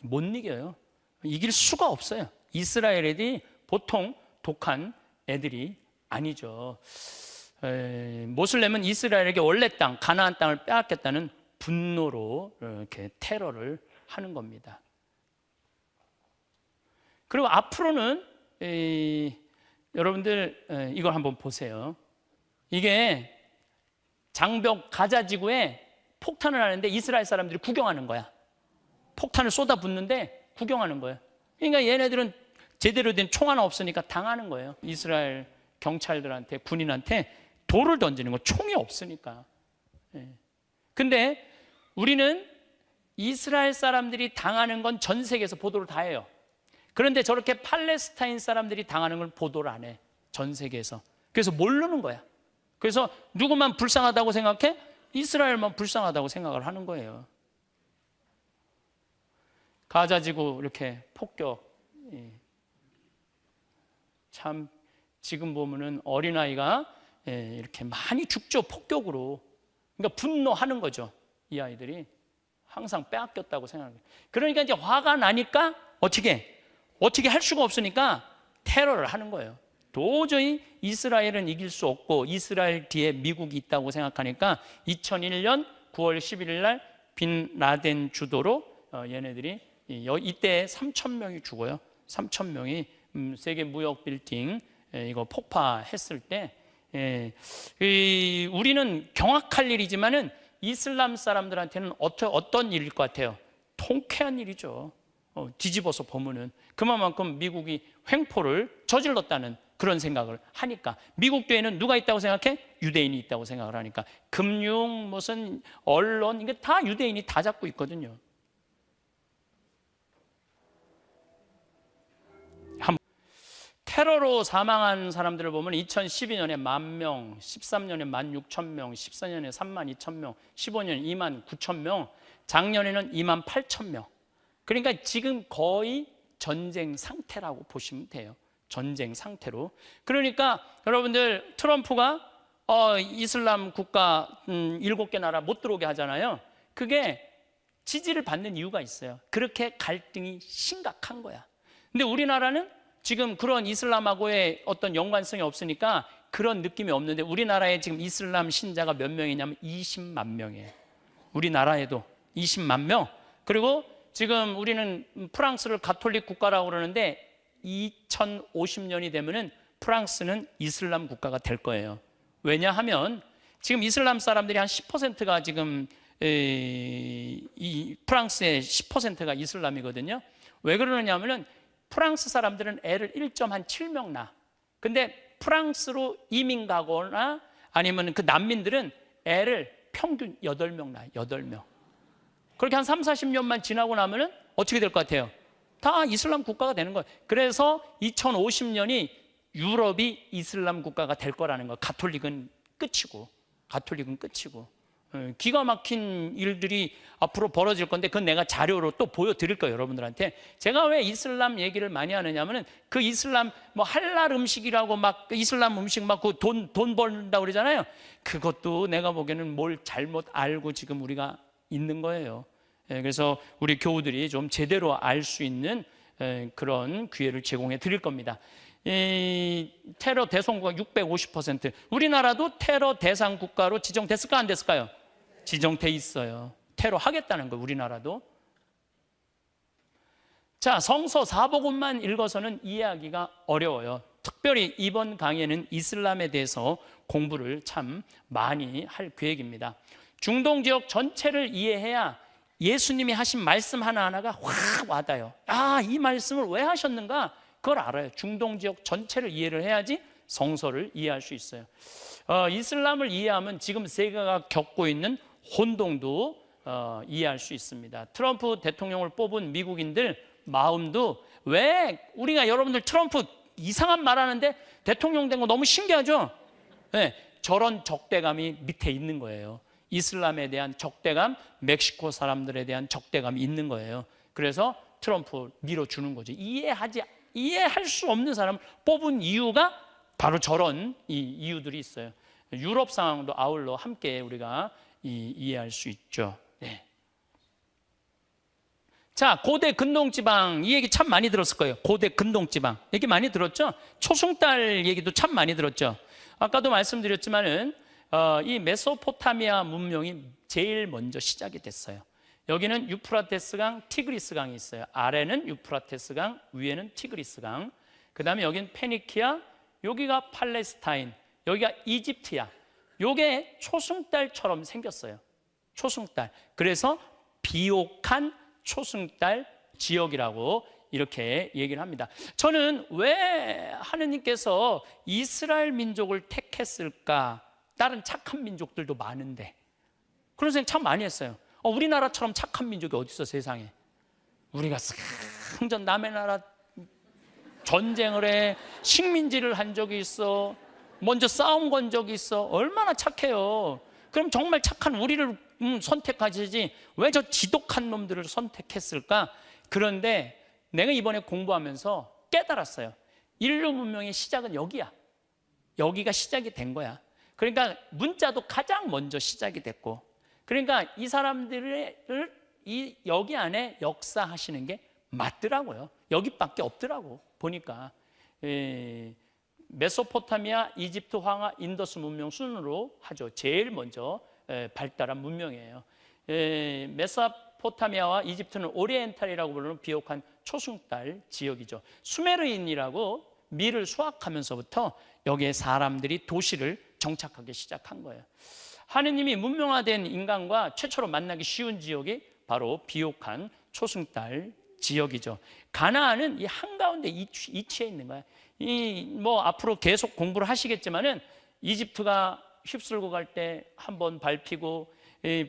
못 이겨요. 이길 수가 없어요. 이스라엘 애들이 보통 독한 애들이 아니죠. 모슬렘은 이스라엘에게 원래 땅, 가나안 땅을 빼앗겠다는 분노로 이렇게 테러를 하는 겁니다. 그리고 앞으로는 여러분들 이걸 한번 보세요. 이게 장벽 가자 지구에 폭탄을 하는데 이스라엘 사람들이 구경하는 거야. 폭탄을 쏟아붓는데 구경하는 거예요. 그러니까 얘네들은 제대로 된 총 하나 없으니까 당하는 거예요. 이스라엘 경찰들한테, 군인한테 돌을 던지는 거, 총이 없으니까. 근데 우리는 이스라엘 사람들이 당하는 건 전 세계에서 보도를 다 해요. 그런데 저렇게 팔레스타인 사람들이 당하는 걸 보도를 안 해, 전 세계에서. 그래서 모르는 거야. 그래서 누구만 불쌍하다고 생각해? 이스라엘만 불쌍하다고 생각을 하는 거예요. 가자지구 이렇게 폭격. 참 지금 보면은 어린아이가 이렇게 많이 죽죠, 폭격으로. 그러니까 분노하는 거죠, 이 아이들이. 항상 빼앗겼다고 생각해요. 그러니까 이제 화가 나니까 어떻게 할 수가 없으니까 테러를 하는 거예요. 도저히 이스라엘은 이길 수 없고 이스라엘 뒤에 미국이 있다고 생각하니까 2001년 9월 11일 날 빈 라덴 주도로 얘네들이 이때 3,000명이 죽어요. 3,000명이 세계 무역 빌딩 이거 폭파했을 때, 우리는 경악할 일이지만은 이슬람 사람들한테는 어떤 일일 것 같아요? 통쾌한 일이죠. 뒤집어서 보면은 그만큼 미국이 횡포를 저질렀다는 그런 생각을 하니까. 미국 뒤에는 누가 있다고 생각해? 유대인이 있다고 생각을 하니까. 금융, 무슨 언론, 이게 다 유대인이 다 잡고 있거든요. 테러로 사망한 사람들을 보면 2012년에 10,000명, 13년에 16,000명, 14년에 32,000명, 15년에 29,000명, 작년에는 28,000명. 그러니까 지금 거의 전쟁 상태라고 보시면 돼요. 전쟁 상태로. 그러니까 여러분들, 트럼프가 이슬람 국가 7개 나라 못 들어오게 하잖아요. 그게 지지를 받는 이유가 있어요. 그렇게 갈등이 심각한 거야. 근데 우리나라는 지금 그런 이슬람하고의 어떤 연관성이 없으니까 그런 느낌이 없는데, 우리나라에 지금 이슬람 신자가 몇 명이냐면 20만 명이에요. 우리나라에도 20만 명. 그리고 지금 우리는 프랑스를 가톨릭 국가라고 그러는데 2050년이 되면은 프랑스는 이슬람 국가가 될 거예요. 왜냐하면 지금 이슬람 사람들이 한 10%가 지금 이 프랑스의 10%가 이슬람이거든요. 왜 그러느냐면은 프랑스 사람들은 애를 1.7명 낳아. 근데 프랑스로 이민 가거나 아니면 그 난민들은 애를 평균 8명 낳아요. 8명. 그렇게 한 3, 40년만 지나고 나면은 어떻게 될 것 같아요? 다 이슬람 국가가 되는 거예요. 그래서 2050년이 유럽이 이슬람 국가가 될 거라는 거예요. 가톨릭은 끝이고. 기가 막힌 일들이 앞으로 벌어질 건데, 그건 내가 자료로 또 보여드릴 거예요, 여러분들한테. 제가 왜 이슬람 얘기를 많이 하느냐면은 그 이슬람 뭐 할랄 음식이라고 막 이슬람 음식 막 그 돈 벌는다고 그러잖아요. 그것도 내가 보기에는 뭘 잘못 알고 지금 우리가 있는 거예요. 그래서 우리 교우들이 좀 제대로 알 수 있는 그런 기회를 제공해 드릴 겁니다. 이 테러 대상국가 650%. 우리나라도 테러 대상 국가로 지정됐을까 안 됐을까요? 지정돼 있어요. 테러 하겠다는 거예요, 우리나라도. 자, 성서 사복음만 읽어서는 이해하기가 어려워요. 특별히 이번 강의에는 이슬람에 대해서 공부를 참 많이 할 계획입니다. 중동 지역 전체를 이해해야 예수님이 하신 말씀 하나하나가 확 와닿아요. 아, 이 말씀을 왜 하셨는가? 그걸 알아요. 중동 지역 전체를 이해를 해야지 성서를 이해할 수 있어요. 이슬람을 이해하면 지금 세계가 겪고 있는 혼동도 이해할 수 있습니다. 트럼프 대통령을 뽑은 미국인들 마음도, 왜 우리가 여러분들 트럼프 이상한 말하는데 대통령 된 거 너무 신기하죠? 네, 저런 적대감이 밑에 있는 거예요. 이슬람에 대한 적대감, 멕시코 사람들에 대한 적대감이 있는 거예요. 그래서 트럼프 밀어주는 거죠. 이해할 수 없는 사람을 뽑은 이유가 바로 저런 이유들이 있어요. 유럽 상황도 아울러 함께 우리가 이해할 수 있죠. 네. 자, 고대 근동지방, 이 얘기 참 많이 들었을 거예요. 고대 근동지방 얘기 많이 들었죠? 초승달 얘기도 참 많이 들었죠. 아까도 말씀드렸지만은 이 메소포타미아 문명이 제일 먼저 시작이 됐어요. 여기는 유프라테스강, 티그리스강이 있어요. 아래는 유프라테스강, 위에는 티그리스강. 그 다음에 여기는 페니키아, 여기가 팔레스타인, 여기가 이집트야. 요게 초승달처럼 생겼어요. 초승달. 그래서 비옥한 초승달 지역이라고 이렇게 얘기를 합니다. 저는 왜 하느님께서 이스라엘 민족을 택했을까? 다른 착한 민족들도 많은데. 그런 생각 참 많이 했어요. 우리나라처럼 착한 민족이 어디 있어, 세상에. 우리가 승전 남의 나라 전쟁을 해, 식민지를 한 적이 있어, 먼저 싸움 건 적이 있어. 얼마나 착해요. 그럼 정말 착한 우리를 선택하시지 왜 저 지독한 놈들을 선택했을까? 그런데 내가 이번에 공부하면서 깨달았어요. 인류 문명의 시작은 여기야. 여기가 시작이 된 거야. 그러니까 문자도 가장 먼저 시작이 됐고, 그러니까 이 사람들을 여기 안에 역사하시는 게 맞더라고요. 여기밖에 없더라고 보니까. 메소포타미아, 이집트, 황하, 인더스 문명 순으로 하죠. 제일 먼저 발달한 문명이에요. 메소포타미아와 이집트는 오리엔탈이라고 부르는 비옥한 초승달 지역이죠. 수메르인이라고 밀을 수확하면서부터 여기에 사람들이 도시를 정착하기 시작한 거예요. 하느님이 문명화된 인간과 최초로 만나기 쉬운 지역이 바로 비옥한 초승달 지역이죠. 가나안은 이 한가운데 이치해 있는 거야. 뭐 앞으로 계속 공부를 하시겠지만은 이집트가 휩쓸고 갈 때 한번 밟히고,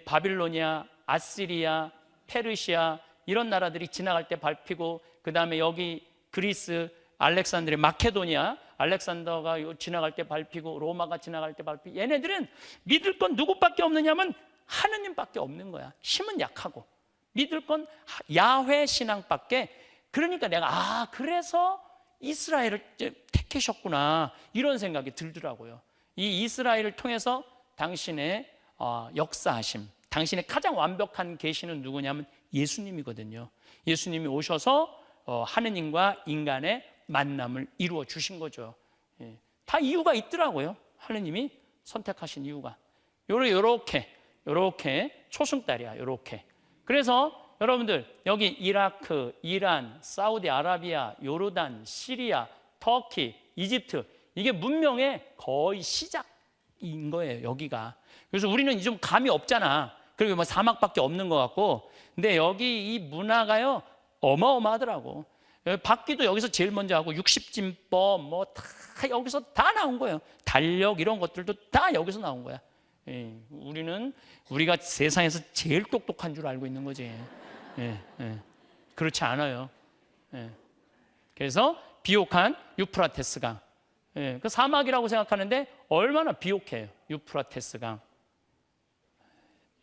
바빌로니아, 아시리아, 페르시아 이런 나라들이 지나갈 때 밟히고, 그 다음에 여기 그리스, 알렉산드리아, 마케도니아, 알렉산더가 지나갈 때 밟히고, 로마가 지나갈 때 밟히고, 얘네들은 믿을 건 누구밖에 없느냐면 하느님밖에 없는 거야. 힘은 약하고 믿을 건 야훼 신앙밖에. 그러니까 내가 그래서 이스라엘을 택하셨구나 이런 생각이 들더라고요. 이 이스라엘을 통해서 당신의 역사하심, 당신의 가장 완벽한 계시는 누구냐면 예수님이거든요. 예수님이 오셔서 하느님과 인간의 만남을 이루어 주신 거죠. 다 이유가 있더라고요. 하느님이 선택하신 이유가 요렇게 초승달이야. 요렇게. 그래서 여러분들 여기 이라크, 이란, 사우디아라비아, 요르단, 시리아, 터키, 이집트, 이게 문명의 거의 시작인 거예요. 여기가. 그래서 우리는 좀 감이 없잖아. 그리고 뭐 사막밖에 없는 것 같고, 근데 여기 이 문화가요 어마어마하더라고. 박기도 여기서 제일 먼저 하고, 60진법 뭐 다 여기서 다 나온 거예요. 달력 이런 것들도 다 여기서 나온 거야. 우리가 세상에서 제일 똑똑한 줄 알고 있는 거지. 그렇지 않아요. 그래서 비옥한 유프라테스강, 그 사막이라고 생각하는데 얼마나 비옥해요. 유프라테스강,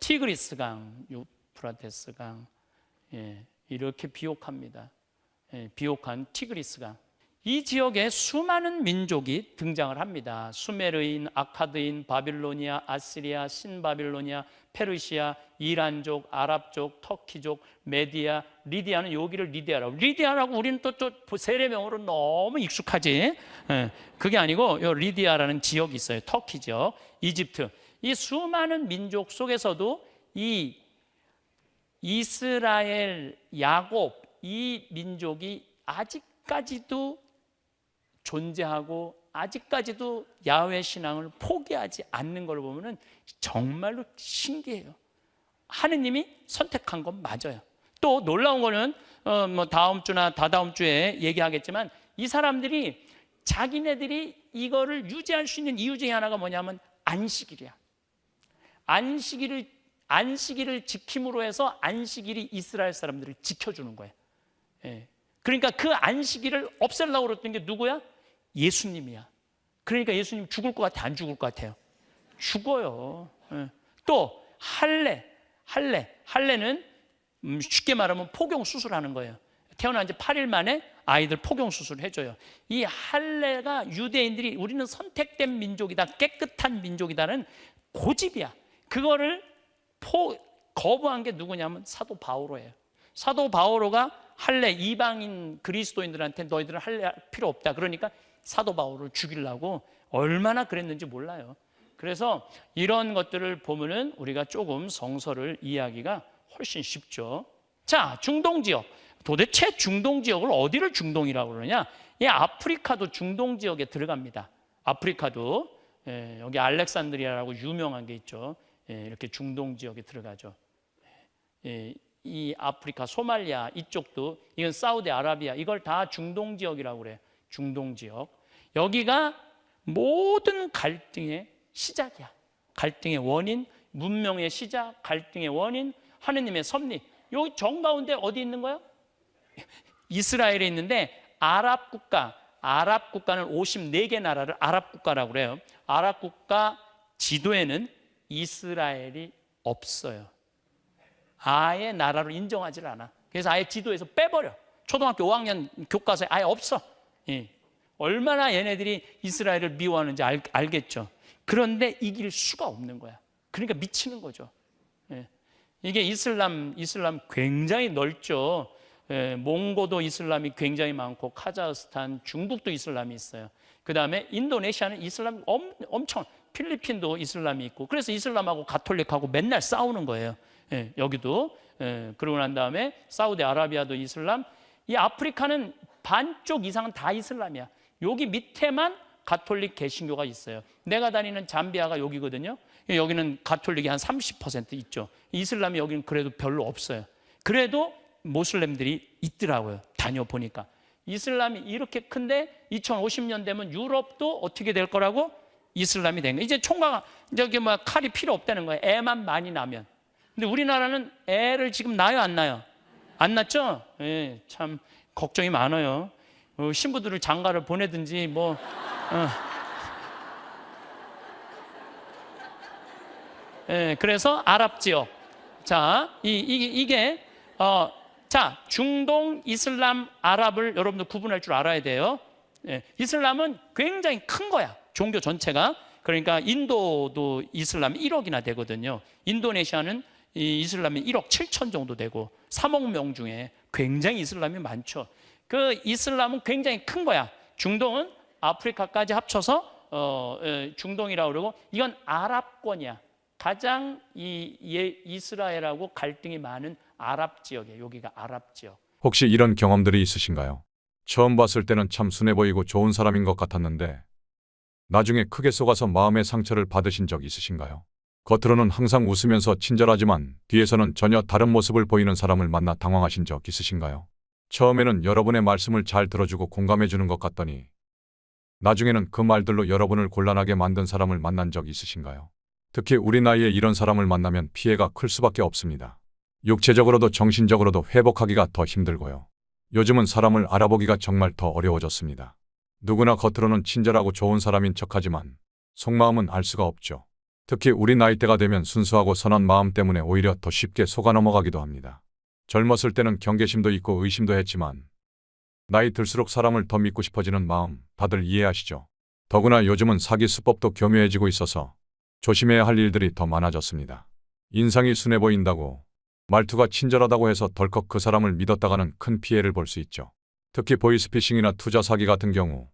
티그리스강, 유프라테스강, 이렇게 비옥합니다. 비옥한 티그리스강. 이 지역에 수많은 민족이 등장을 합니다. 수메르인, 아카드인, 바빌로니아, 아시리아, 신바빌로니아, 페르시아, 이란족, 아랍족, 터키족, 메디아, 리디아는 여기를 리디아라고 우리는 또 세례명으로 너무 익숙하지. 그게 아니고 요 리디아라는 지역이 있어요. 터키 지역, 이집트. 이 수많은 민족 속에서도 이 이스라엘, 야곱, 이 민족이 아직까지도 존재하고 아직까지도 야훼 신앙을 포기하지 않는 걸 보면은 정말로 신기해요. 하느님이 선택한 건 맞아요. 또 놀라운 거는 뭐 다음 주나 다다음 주에 얘기하겠지만 이 사람들이 자기네들이 이거를 유지할 수 있는 이유 중에 하나가 뭐냐면 안식일이야. 안식일을 지킴으로 해서 안식일이 이스라엘 사람들을 지켜주는 거예요. 예. 그러니까 그 안식일을 없애려고 그랬던 게 누구야? 예수님이야. 그러니까 예수님 죽을 것 같아? 안 죽을 것 같아요? 죽어요. 예. 또 할례는 쉽게 말하면 포경 수술하는 거예요. 태어난 지 8일 만에 아이들 포경 수술을 해줘요. 이 할례가 유대인들이 우리는 선택된 민족이다, 깨끗한 민족이다는 고집이야. 그거를 거부한 게 누구냐면 사도 바오로예요. 사도 바오로가 할례, 이방인 그리스도인들한테 너희들은 할례 필요 없다. 그러니까 사도 바오로를 죽이려고 얼마나 그랬는지 몰라요. 그래서 이런 것들을 보면은 우리가 조금 성서를 이해하기가 훨씬 쉽죠. 자, 중동 지역. 도대체 중동 지역을 어디를 중동이라고 그러냐? 이 아프리카도 중동 지역에 들어갑니다. 아프리카도 여기 알렉산드리아라고 유명한 게 있죠. 이렇게 중동 지역에 들어가죠. 이 아프리카, 소말리아 이쪽도, 이건 사우디아라비아, 이걸 다 중동 지역이라고 그래요. 중동 지역. 여기가 모든 갈등의 시작이야. 갈등의 원인, 문명의 시작, 갈등의 원인, 하느님의 섭리. 여기 정가운데 어디 있는 거야? 이스라엘에 있는데 아랍 국가는 54개 나라를 아랍 국가라고 그래요. 아랍 국가 지도에는 이스라엘이 없어요. 아예 나라로 인정하지 않아. 그래서 아예 지도에서 빼버려. 초등학교 5학년 교과서에 아예 없어. 예. 얼마나 얘네들이 이스라엘을 미워하는지 알겠죠. 그런데 이길 수가 없는 거야. 그러니까 미치는 거죠. 예. 이게 이슬람 굉장히 넓죠. 몽고도 이슬람이 굉장히 많고 카자흐스탄, 중국도 이슬람이 있어요. 그 다음에 인도네시아는 이슬람 엄청, 필리핀도 이슬람이 있고, 그래서 이슬람하고 가톨릭하고 맨날 싸우는 거예요. 여기도. 그러고 난 다음에 사우디아라비아도 이슬람. 이 아프리카는 반쪽 이상은 다 이슬람이야. 여기 밑에만 가톨릭 개신교가 있어요. 내가 다니는 잠비아가 여기거든요. 여기는 가톨릭이 한 30% 있죠. 이슬람이 여기는 그래도 별로 없어요. 그래도 모슬렘들이 있더라고요. 다녀보니까. 이슬람이 이렇게 큰데 2050년 되면 유럽도 어떻게 될 거라고? 이슬람이 된 거예요. 이제 총각, 저기 칼이 필요 없다는 거예요. 애만 많이 나면. 근데 우리나라는 애를 지금 낳아요, 안 낳아요? 안 낳죠? 예, 참 걱정이 많아요. 신부들을 장가를 보내든지 뭐. 예, 그래서 아랍 지역. 자, 이게 자, 중동, 이슬람, 아랍을 여러분들 구분할 줄 알아야 돼요. 예, 이슬람은 굉장히 큰 거야. 종교 전체가. 그러니까 인도도 이슬람이 1억이나 되거든요. 인도네시아는 이 이슬람이 1억 7천 정도 되고 3억 명 중에 굉장히 이슬람이 많죠. 그 이슬람은 굉장히 큰 거야. 중동은 아프리카까지 합쳐서 중동이라고 그러고, 이건 아랍권이야. 가장 이스라엘하고 갈등이 많은 아랍 지역이에요. 여기가 아랍 지역. 혹시 이런 경험들이 있으신가요? 처음 봤을 때는 참 순해 보이고 좋은 사람인 것 같았는데 나중에 크게 속아서 마음의 상처를 받으신 적 있으신가요? 겉으로는 항상 웃으면서 친절하지만 뒤에서는 전혀 다른 모습을 보이는 사람을 만나 당황하신 적 있으신가요? 처음에는 여러분의 말씀을 잘 들어주고 공감해 주는 것 같더니 나중에는 그 말들로 여러분을 곤란하게 만든 사람을 만난 적 있으신가요? 특히 우리 나이에 이런 사람을 만나면 피해가 클 수밖에 없습니다. 육체적으로도 정신적으로도 회복하기가 더 힘들고요. 요즘은 사람을 알아보기가 정말 더 어려워졌습니다. 누구나 겉으로는 친절하고 좋은 사람인 척하지만 속마음은 알 수가 없죠. 특히 우리 나이대가 되면 순수하고 선한 마음 때문에 오히려 더 쉽게 속아 넘어가기도 합니다. 젊었을 때는 경계심도 있고 의심도 했지만 나이 들수록 사람을 더 믿고 싶어지는 마음 다들 이해하시죠? 더구나 요즘은 사기 수법도 교묘해지고 있어서 조심해야 할 일들이 더 많아졌습니다. 인상이 순해 보인다고, 말투가 친절하다고 해서 덜컥 그 사람을 믿었다가는 큰 피해를 볼 수 있죠. 특히 보이스피싱이나 투자 사기 같은 경우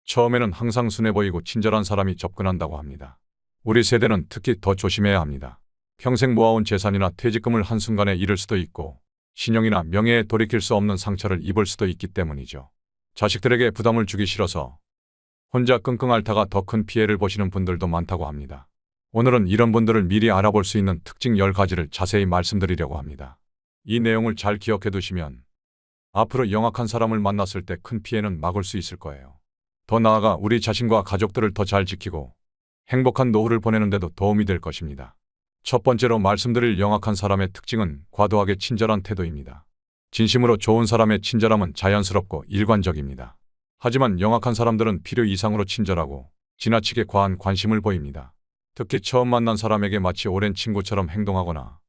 처음에는 항상 순해 보이고 친절한 사람이 접근한다고 합니다. 우리 세대는 특히 더 조심해야 합니다. 평생 모아온 재산이나 퇴직금을 한순간에 잃을 수도 있고 신용이나 명예에 돌이킬 수 없는 상처를 입을 수도 있기 때문이죠. 자식들에게 부담을 주기 싫어서 혼자 끙끙 앓다가 더 큰 피해를 보시는 분들도 많다고 합니다. 오늘은 이런 분들을 미리 알아볼 수 있는 특징 10가지를 자세히 말씀드리려고 합니다. 이 내용을 잘 기억해 두시면 앞으로 영악한 사람을 만났을 때 큰 피해는 막을 수 있을 거예요. 더 나아가 우리 자신과 가족들을 더 잘 지키고 행복한 노후를 보내는 데도 도움이 될 것입니다. 첫 번째로 말씀드릴 영악한 사람의 특징은 과도하게 친절한 태도입니다. 진심으로 좋은 사람의 친절함은 자연스럽고 일관적입니다. 하지만 영악한 사람들은 필요 이상으로 친절하고 지나치게 과한 관심을 보입니다. 특히 처음 만난 사람에게 마치 오랜 친구처럼 행동하거나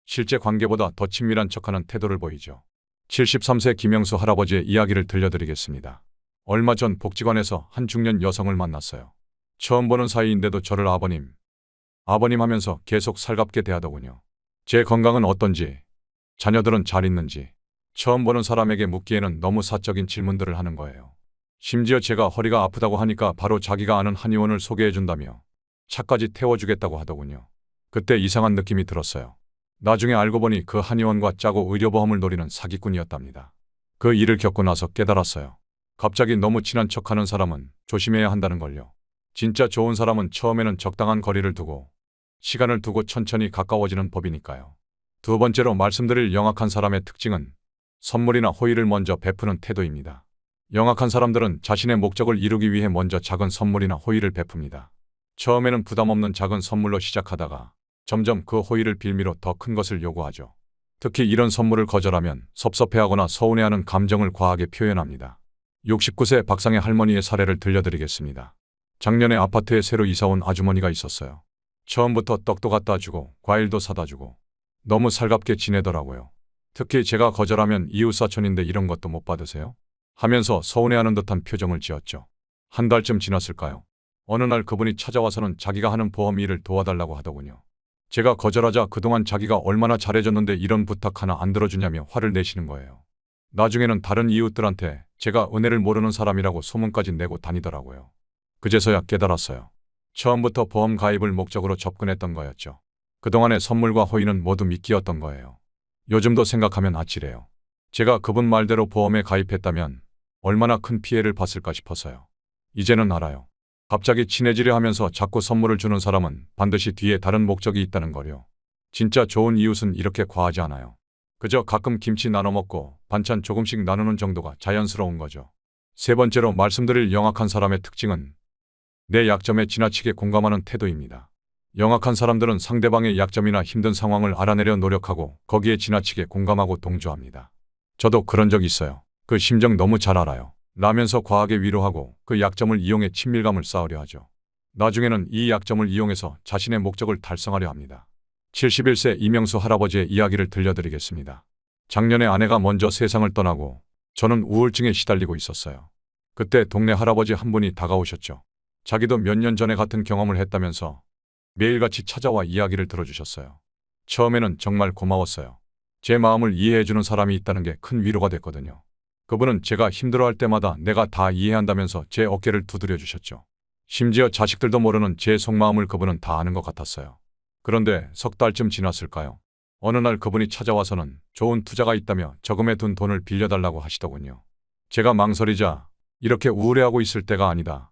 실제 관계보다 더 친밀한 척하는 태도를 보이죠. 73세 김영수 할아버지의 이야기를 들려드리겠습니다. 얼마 전 복지관에서 한 중년 여성을 만났어요. 처음 보는 사이인데도 저를 아버님 하면서 계속 살갑게 대하더군요. 제 건강은 어떤지, 자녀들은 잘 있는지 처음 보는 사람에게 묻기에는 너무 사적인 질문들을 하는 거예요. 심지어 제가 허리가 아프다고 하니까 바로 자기가 아는 한의원을 소개해준다며 차까지 태워주겠다고 하더군요. 그때 이상한 느낌이 들었어요. 나중에 알고 보니 그 한의원과 짜고 의료보험을 노리는 사기꾼이었답니다. 그 일을 겪고 나서 깨달았어요. 갑자기 너무 친한 척하는 사람은 조심해야 한다는 걸요. 진짜 좋은 사람은 처음에는 적당한 거리를 두고 시간을 두고 천천히 가까워지는 법이니까요. 두 번째로 말씀드릴 영악한 사람의 특징은 선물이나 호의를 먼저 베푸는 태도입니다. 영악한 사람들은 자신의 목적을 이루기 위해 먼저 작은 선물이나 호의를 베풉니다. 처음에는 부담 없는 작은 선물로 시작하다가 점점 그 호의를 빌미로 더 큰 것을 요구하죠. 특히 이런 선물을 거절하면 섭섭해하거나 서운해하는 감정을 과하게 표현합니다. 69세 박상의 할머니의 사례를 들려드리겠습니다. 작년에 아파트에 새로 이사온 아주머니가 있었어요. 처음부터 떡도 갖다 주고 과일도 사다 주고 너무 살갑게 지내더라고요. 특히 제가 거절하면 이웃사촌인데 이런 것도 못 받으세요? 하면서 서운해하는 듯한 표정을 지었죠. 한 달쯤 지났을까요? 어느 날 그분이 찾아와서는 자기가 하는 보험 일을 도와달라고 하더군요. 제가 거절하자 그동안 자기가 얼마나 잘해줬는데 이런 부탁 하나 안 들어주냐며 화를 내시는 거예요. 나중에는 다른 이웃들한테 제가 은혜를 모르는 사람이라고 소문까지 내고 다니더라고요. 그제서야 깨달았어요. 처음부터 보험 가입을 목적으로 접근했던 거였죠. 그동안의 선물과 호의는 모두 미끼였던 거예요. 요즘도 생각하면 아찔해요. 제가 그분 말대로 보험에 가입했다면 얼마나 큰 피해를 봤을까 싶어서요. 이제는 알아요. 갑자기 친해지려 하면서 자꾸 선물을 주는 사람은 반드시 뒤에 다른 목적이 있다는 거요. 진짜 좋은 이웃은 이렇게 과하지 않아요. 그저 가끔 김치 나눠 먹고 반찬 조금씩 나누는 정도가 자연스러운 거죠. 세 번째로 말씀드릴 영악한 사람의 특징은 내 약점에 지나치게 공감하는 태도입니다. 영악한 사람들은 상대방의 약점이나 힘든 상황을 알아내려 노력하고 거기에 지나치게 공감하고 동조합니다. 저도 그런 적 있어요. 그 심정 너무 잘 알아요. 라면서 과하게 위로하고 그 약점을 이용해 친밀감을 쌓으려 하죠. 나중에는 이 약점을 이용해서 자신의 목적을 달성하려 합니다. 71세 이명수 할아버지의 이야기를 들려드리겠습니다. 작년에 아내가 먼저 세상을 떠나고 저는 우울증에 시달리고 있었어요. 그때 동네 할아버지 한 분이 다가오셨죠. 자기도 몇 년 전에 같은 경험을 했다면서 매일같이 찾아와 이야기를 들어주셨어요. 처음에는 정말 고마웠어요. 제 마음을 이해해주는 사람이 있다는 게 큰 위로가 됐거든요. 그분은 제가 힘들어할 때마다 내가 다 이해한다면서 제 어깨를 두드려 주셨죠. 심지어 자식들도 모르는 제 속마음을 그분은 다 아는 것 같았어요. 그런데 석 달쯤 지났을까요? 어느 날 그분이 찾아와서는 좋은 투자가 있다며 저금해 둔 돈을 빌려달라고 하시더군요. 제가 망설이자 이렇게 우울해하고 있을 때가 아니다.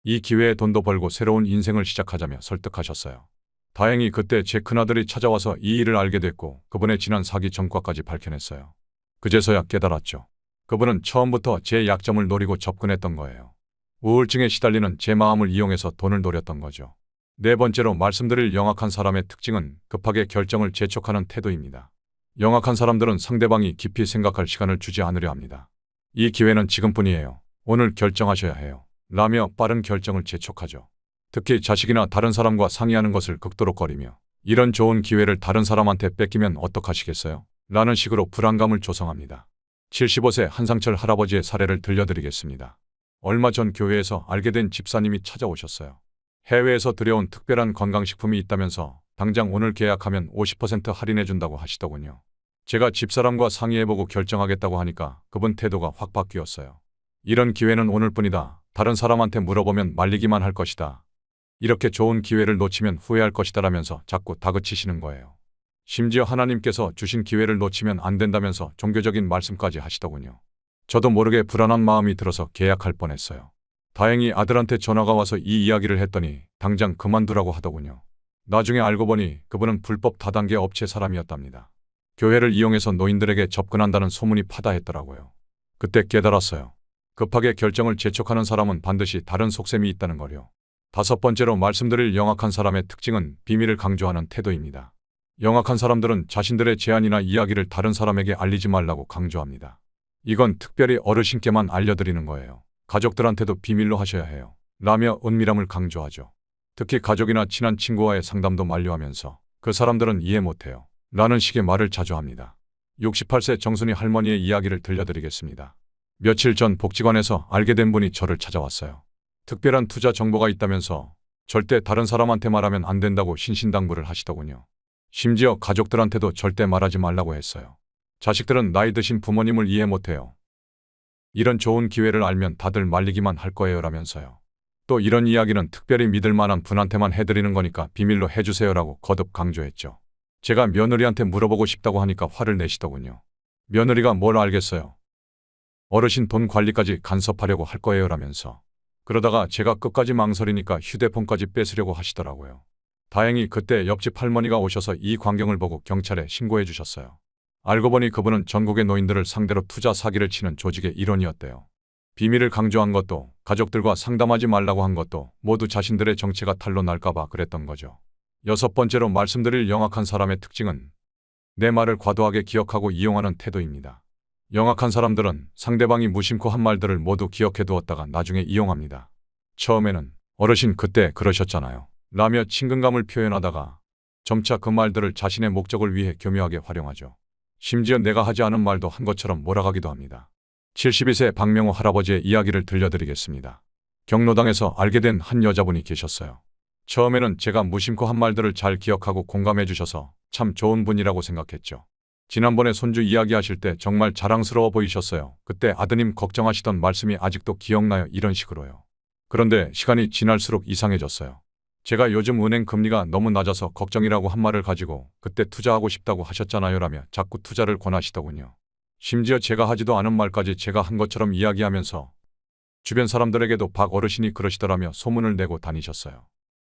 이 기회에 돈도 벌고 새로운 인생을 시작하자며 설득하셨어요. 다행히 그때 제 큰아들이 찾아와서 이 일을 알게 됐고 그분의 진한 사기 전과까지 밝혀냈어요. 그제서야 깨달았죠. 그분은 처음부터 제 약점을 노리고 접근했던 거예요. 우울증에 시달리는 제 마음을 이용해서 돈을 노렸던 거죠. 네 번째로 말씀드릴 영악한 사람의 특징은 급하게 결정을 재촉하는 태도입니다. 영악한 사람들은 상대방이 깊이 생각할 시간을 주지 않으려 합니다. 이 기회는 지금뿐이에요. 오늘 결정하셔야 해요. 라며 빠른 결정을 재촉하죠. 특히 자식이나 다른 사람과 상의하는 것을 극도로 이런 좋은 기회를 다른 사람한테 뺏기면 어떡하시겠어요? 라는 식으로 불안감을 조성합니다. 75세 한상철 할아버지의 사례를 들려드리겠습니다. 얼마 전 교회에서 알게 된 집사님이 찾아오셨어요. 해외에서 들여온 특별한 건강식품이 있다면서 당장 오늘 계약하면 50% 할인해준다고 하시더군요. 제가 집사람과 상의해보고 결정하겠다고 하니까 그분 태도가 확 바뀌었어요. 이런 기회는 오늘뿐이다. 다른 사람한테 물어보면 말리기만 할 것이다. 이렇게 좋은 기회를 놓치면 후회할 것이다 라면서 자꾸 다그치시는 거예요. 심지어 하나님께서 주신 기회를 놓치면 안 된다면서 종교적인 말씀까지 하시더군요. 저도 모르게 불안한 마음이 들어서 계약할 뻔했어요. 다행히 아들한테 전화가 와서 이 이야기를 했더니 당장 그만두라고 하더군요. 나중에 알고 보니 그분은 불법 다단계 업체 사람이었답니다. 교회를 이용해서 노인들에게 접근한다는 소문이 파다했더라고요. 그때 깨달았어요. 급하게 결정을 재촉하는 사람은 반드시 다른 속셈이 있다는 거요. 5번째로 말씀드릴 영악한 사람의 특징은 비밀을 강조하는 태도입니다. 영악한 사람들은 자신들의 제안이나 이야기를 다른 사람에게 알리지 말라고 강조합니다. 이건 특별히 어르신께만 알려드리는 거예요. 가족들한테도 비밀로 하셔야 해요. 라며 은밀함을 강조하죠. 특히 가족이나 친한 친구와의 상담도 만류하면서 그 사람들은 이해 못해요. 라는 식의 말을 자주 합니다. 68세 정순이 할머니의 이야기를 들려드리겠습니다. 며칠 전 복지관에서 알게 된 분이 저를 찾아왔어요. 특별한 투자 정보가 있다면서 절대 다른 사람한테 말하면 안 된다고 신신당부를 하시더군요. 심지어 가족들한테도 절대 말하지 말라고 했어요. 자식들은 나이 드신 부모님을 이해 못해요. 이런 좋은 기회를 알면 다들 말리기만 할 거예요 라면서요. 또 이런 이야기는 특별히 믿을 만한 분한테만 해드리는 거니까 비밀로 해주세요라고 거듭 강조했죠. 제가 며느리한테 물어보고 싶다고 하니까 화를 내시더군요. 며느리가 뭘 알겠어요. 어르신 돈 관리까지 간섭하려고 할 거예요 라면서. 그러다가 제가 끝까지 망설이니까 휴대폰까지 뺏으려고 하시더라고요. 다행히 그때 옆집 할머니가 오셔서 이 광경을 보고 경찰에 신고해 주셨어요. 알고 보니 그분은 전국의 노인들을 상대로 투자 사기를 치는 조직의 일원이었대요. 비밀을 강조한 것도 가족들과 상담하지 말라고 한 것도 모두 자신들의 정체가 탄로 날까봐 그랬던 거죠. 6번째로 말씀드릴 영악한 사람의 특징은 내 말을 과도하게 기억하고 이용하는 태도입니다. 영악한 사람들은 상대방이 무심코 한 말들을 모두 기억해 두었다가 나중에 이용합니다. 처음에는 어르신 그때 그러셨잖아요. 라며 친근감을 표현하다가 점차 그 말들을 자신의 목적을 위해 교묘하게 활용하죠. 심지어 내가 하지 않은 말도 한 것처럼 몰아가기도 합니다. 72세 박명호 할아버지의 이야기를 들려드리겠습니다. 경로당에서 알게 된 한 여자분이 계셨어요. 처음에는 제가 무심코 한 말들을 잘 기억하고 공감해 주셔서 참 좋은 분이라고 생각했죠. 지난번에 손주 이야기하실 때 정말 자랑스러워 보이셨어요. 그때 아드님 걱정하시던 말씀이 아직도 기억나요. 이런 식으로요. 그런데 시간이 지날수록 이상해졌어요. 제가 요즘 은행 금리가 너무 낮아서 걱정이라고 한 말을 가지고 그때 투자하고 싶다고 하셨잖아요 라며 자꾸 투자를 권하시더군요. 심지어 제가 하지도 않은 말까지 제가 한 것처럼 이야기하면서 주변 사람들에게도 박 어르신이 그러시더라며 소문을 내고 다니셨어요.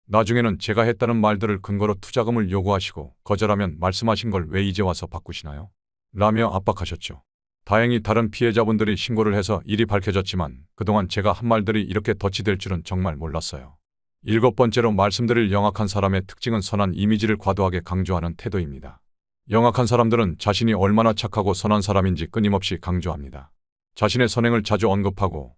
나중에는 제가 했다는 말들을 근거로 투자금을 요구하시고 거절하면 말씀하신 걸 왜 이제 와서 바꾸시나요? 라며 압박하셨죠. 다행히 다른 피해자분들이 신고를 해서 일이 밝혀졌지만 그동안 제가 한 말들이 이렇게 덫이 될 줄은 정말 몰랐어요. 7번째로 말씀드릴 영악한 사람의 특징은 선한 이미지를 과도하게 강조하는 태도입니다. 영악한 사람들은 자신이 얼마나 착하고 선한 사람인지 끊임없이 강조합니다. 자신의 선행을 자주 언급하고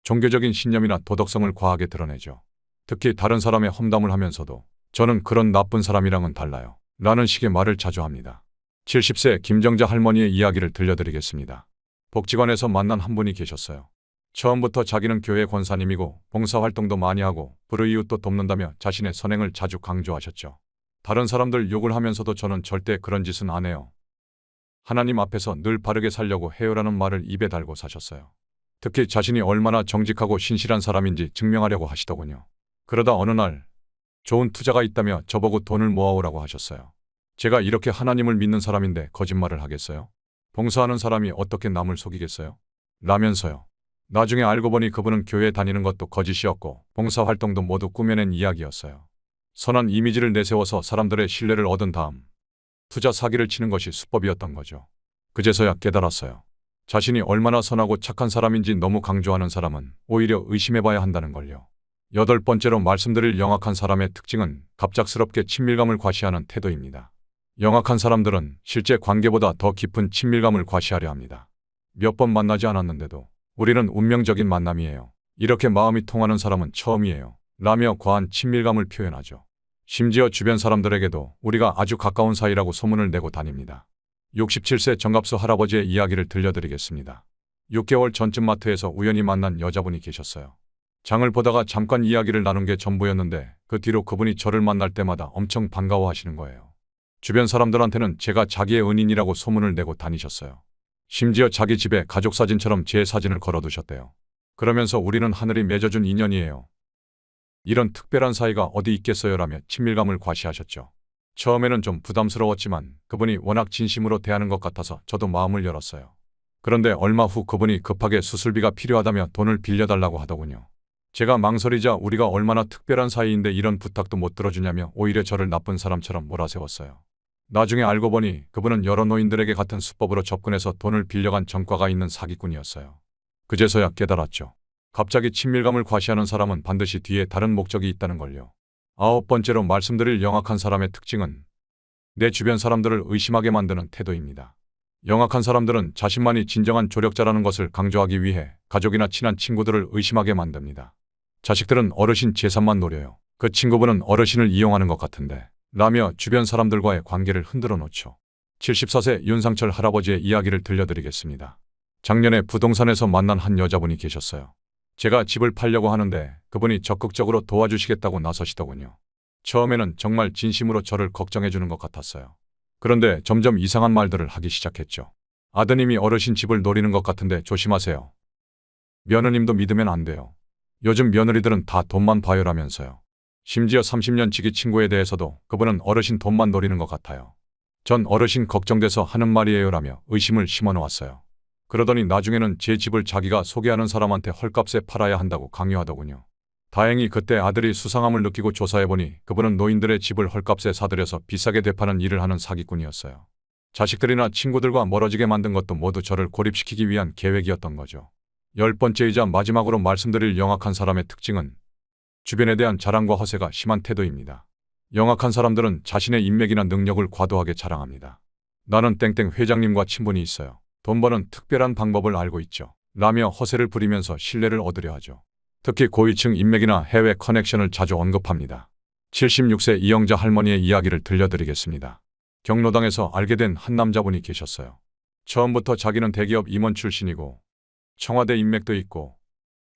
종교적인 신념이나 도덕성을 과하게 드러내죠. 특히 다른 사람의 험담을 하면서도 저는 그런 나쁜 사람이랑은 달라요. 라는 식의 말을 자주 합니다. 70세 김정자 할머니의 이야기를 들려드리겠습니다. 복지관에서 만난 한 분이 계셨어요. 처음부터 자기는 교회 권사님이고 봉사활동도 많이 하고 불의이웃도 돕는다며 자신의 선행을 자주 강조하셨죠. 다른 사람들 욕을 하면서도 저는 절대 그런 짓은 안 해요. 하나님 앞에서 늘 바르게 살려고 해요라는 말을 입에 달고 사셨어요. 특히 자신이 얼마나 정직하고 신실한 사람인지 증명하려고 하시더군요. 그러다 어느 날 좋은 투자가 있다며 저보고 돈을 모아오라고 하셨어요. 제가 이렇게 하나님을 믿는 사람인데 거짓말을 하겠어요? 봉사하는 사람이 어떻게 남을 속이겠어요? 라면서요. 나중에 알고 보니 그분은 교회 다니는 것도 거짓이었고 봉사활동도 모두 꾸며낸 이야기였어요. 선한 이미지를 내세워서 사람들의 신뢰를 얻은 다음 투자 사기를 치는 것이 수법이었던 거죠. 그제서야 깨달았어요. 자신이 얼마나 선하고 착한 사람인지 너무 강조하는 사람은 오히려 의심해봐야 한다는 걸요. 8번째로 말씀드릴 영악한 사람의 특징은 갑작스럽게 친밀감을 과시하는 태도입니다. 영악한 사람들은 실제 관계보다 더 깊은 친밀감을 과시하려 합니다. 몇 번 만나지 않았는데도 우리는 운명적인 만남이에요. 이렇게 마음이 통하는 사람은 처음이에요. 라며 과한 친밀감을 표현하죠. 심지어 주변 사람들에게도 우리가 아주 가까운 사이라고 소문을 내고 다닙니다. 67세 정갑수 할아버지의 이야기를 들려드리겠습니다. 6개월 전쯤 마트에서 우연히 만난 여자분이 계셨어요. 장을 보다가 잠깐 이야기를 나눈 게 전부였는데 그 뒤로 그분이 저를 만날 때마다 엄청 반가워하시는 거예요. 주변 사람들한테는 제가 자기의 은인이라고 소문을 내고 다니셨어요. 심지어 자기 집에 가족 사진처럼 제 사진을 걸어두셨대요. 그러면서 우리는 하늘이 맺어준 인연이에요. 이런 특별한 사이가 어디 있겠어요라며 친밀감을 과시하셨죠. 처음에는 좀 부담스러웠지만 그분이 워낙 진심으로 대하는 것 같아서 저도 마음을 열었어요. 그런데 얼마 후 그분이 급하게 수술비가 필요하다며 돈을 빌려달라고 하더군요. 제가 망설이자 우리가 얼마나 특별한 사이인데 이런 부탁도 못 들어주냐며 오히려 저를 나쁜 사람처럼 몰아세웠어요. 나중에 알고 보니 그분은 여러 노인들에게 같은 수법으로 접근해서 돈을 빌려간 전과가 있는 사기꾼이었어요. 그제서야 깨달았죠. 갑자기 친밀감을 과시하는 사람은 반드시 뒤에 다른 목적이 있다는 걸요. 9번째로 말씀드릴 영악한 사람의 특징은 내 주변 사람들을 의심하게 만드는 태도입니다. 영악한 사람들은 자신만이 진정한 조력자라는 것을 강조하기 위해 가족이나 친한 친구들을 의심하게 만듭니다. 자식들은 어르신 재산만 노려요. 그 친구분은 어르신을 이용하는 것 같은데 라며 주변 사람들과의 관계를 흔들어 놓죠. 74세 윤상철 할아버지의 이야기를 들려드리겠습니다. 작년에 부동산에서 만난 한 여자분이 계셨어요. 제가 집을 팔려고 하는데 그분이 적극적으로 도와주시겠다고 나서시더군요. 처음에는 정말 진심으로 저를 걱정해 주는 것 같았어요. 그런데 점점 이상한 말들을 하기 시작했죠. 아드님이 어르신 집을 노리는 것 같은데 조심하세요. 며느님도 믿으면 안 돼요. 요즘 며느리들은 다 돈만 봐요라면서요. 심지어 30년 지기 친구에 대해서도 그분은 어르신 돈만 노리는 것 같아요. 전 어르신 걱정돼서 하는 말이에요라며 의심을 심어놓았어요. 그러더니 나중에는 제 집을 자기가 소개하는 사람한테 헐값에 팔아야 한다고 강요하더군요. 다행히 그때 아들이 수상함을 느끼고 조사해보니 그분은 노인들의 집을 헐값에 사들여서 비싸게 되파는 일을 하는 사기꾼이었어요. 자식들이나 친구들과 멀어지게 만든 것도 모두 저를 고립시키기 위한 계획이었던 거죠. 10번째이자 마지막으로 말씀드릴 영악한 사람의 특징은 주변에 대한 자랑과 허세가 심한 태도입니다. 영악한 사람들은 자신의 인맥이나 능력을 과도하게 자랑합니다. 나는 땡땡 회장님과 친분이 있어요. 돈 버는 특별한 방법을 알고 있죠. 라며 허세를 부리면서 신뢰를 얻으려 하죠. 특히 고위층 인맥이나 해외 커넥션을 자주 언급합니다. 76세 이영자 할머니의 이야기를 들려드리겠습니다. 경로당에서 알게 된 한 남자분이 계셨어요. 처음부터 자기는 대기업 임원 출신이고 청와대 인맥도 있고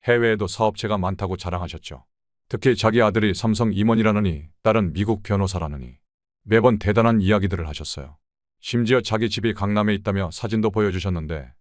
해외에도 사업체가 많다고 자랑하셨죠. 특히 자기 아들이 삼성 임원이라느니 딸은 미국 변호사라느니 매번 대단한 이야기들을 하셨어요. 심지어 자기 집이 강남에 있다며 사진도 보여주셨는데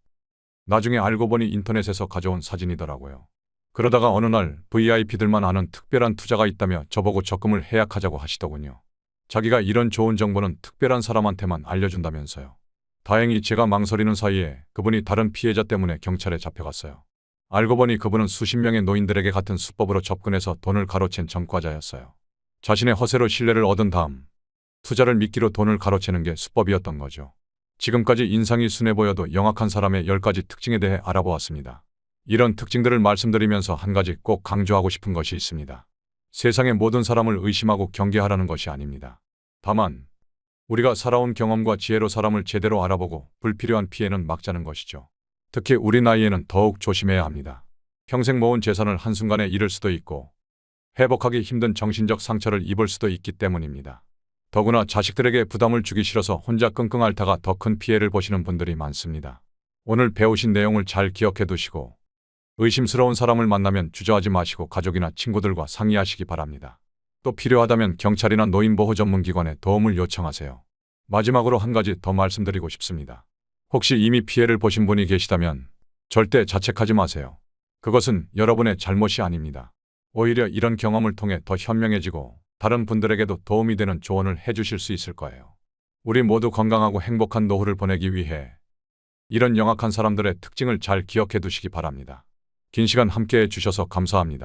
나중에 알고 보니 인터넷에서 가져온 사진이더라고요. 그러다가 어느 날 VIP들만 아는 특별한 투자가 있다며 저보고 적금을 해약하자고 하시더군요. 자기가 이런 좋은 정보는 특별한 사람한테만 알려준다면서요. 다행히 제가 망설이는 사이에 그분이 다른 피해자 때문에 경찰에 잡혀갔어요. 알고 보니 그분은 수십 명의 노인들에게 같은 수법으로 접근해서 돈을 가로챈 전과자였어요. 자신의 허세로 신뢰를 얻은 다음 투자를 미끼로 돈을 가로채는 게 수법이었던 거죠. 지금까지 인상이 순해 보여도 영악한 사람의 10가지 특징에 대해 알아보았습니다. 이런 특징들을 말씀드리면서 한 가지 꼭 강조하고 싶은 것이 있습니다. 세상의 모든 사람을 의심하고 경계하라는 것이 아닙니다. 다만 우리가 살아온 경험과 지혜로 사람을 제대로 알아보고 불필요한 피해는 막자는 것이죠. 특히 우리 나이에는 더욱 조심해야 합니다. 평생 모은 재산을 한순간에 잃을 수도 있고 회복하기 힘든 정신적 상처를 입을 수도 있기 때문입니다. 더구나 자식들에게 부담을 주기 싫어서 혼자 끙끙 앓다가 더 큰 피해를 보시는 분들이 많습니다. 오늘 배우신 내용을 잘 기억해 두시고 의심스러운 사람을 만나면 주저하지 마시고 가족이나 친구들과 상의하시기 바랍니다. 또 필요하다면 경찰이나 노인보호 전문기관에 도움을 요청하세요. 마지막으로 한 가지 더 말씀드리고 싶습니다. 혹시 이미 피해를 보신 분이 계시다면 절대 자책하지 마세요. 그것은 여러분의 잘못이 아닙니다. 오히려 이런 경험을 통해 더 현명해지고 다른 분들에게도 도움이 되는 조언을 해주실 수 있을 거예요. 우리 모두 건강하고 행복한 노후를 보내기 위해 이런 영악한 사람들의 특징을 잘 기억해 두시기 바랍니다. 긴 시간 함께해 주셔서 감사합니다.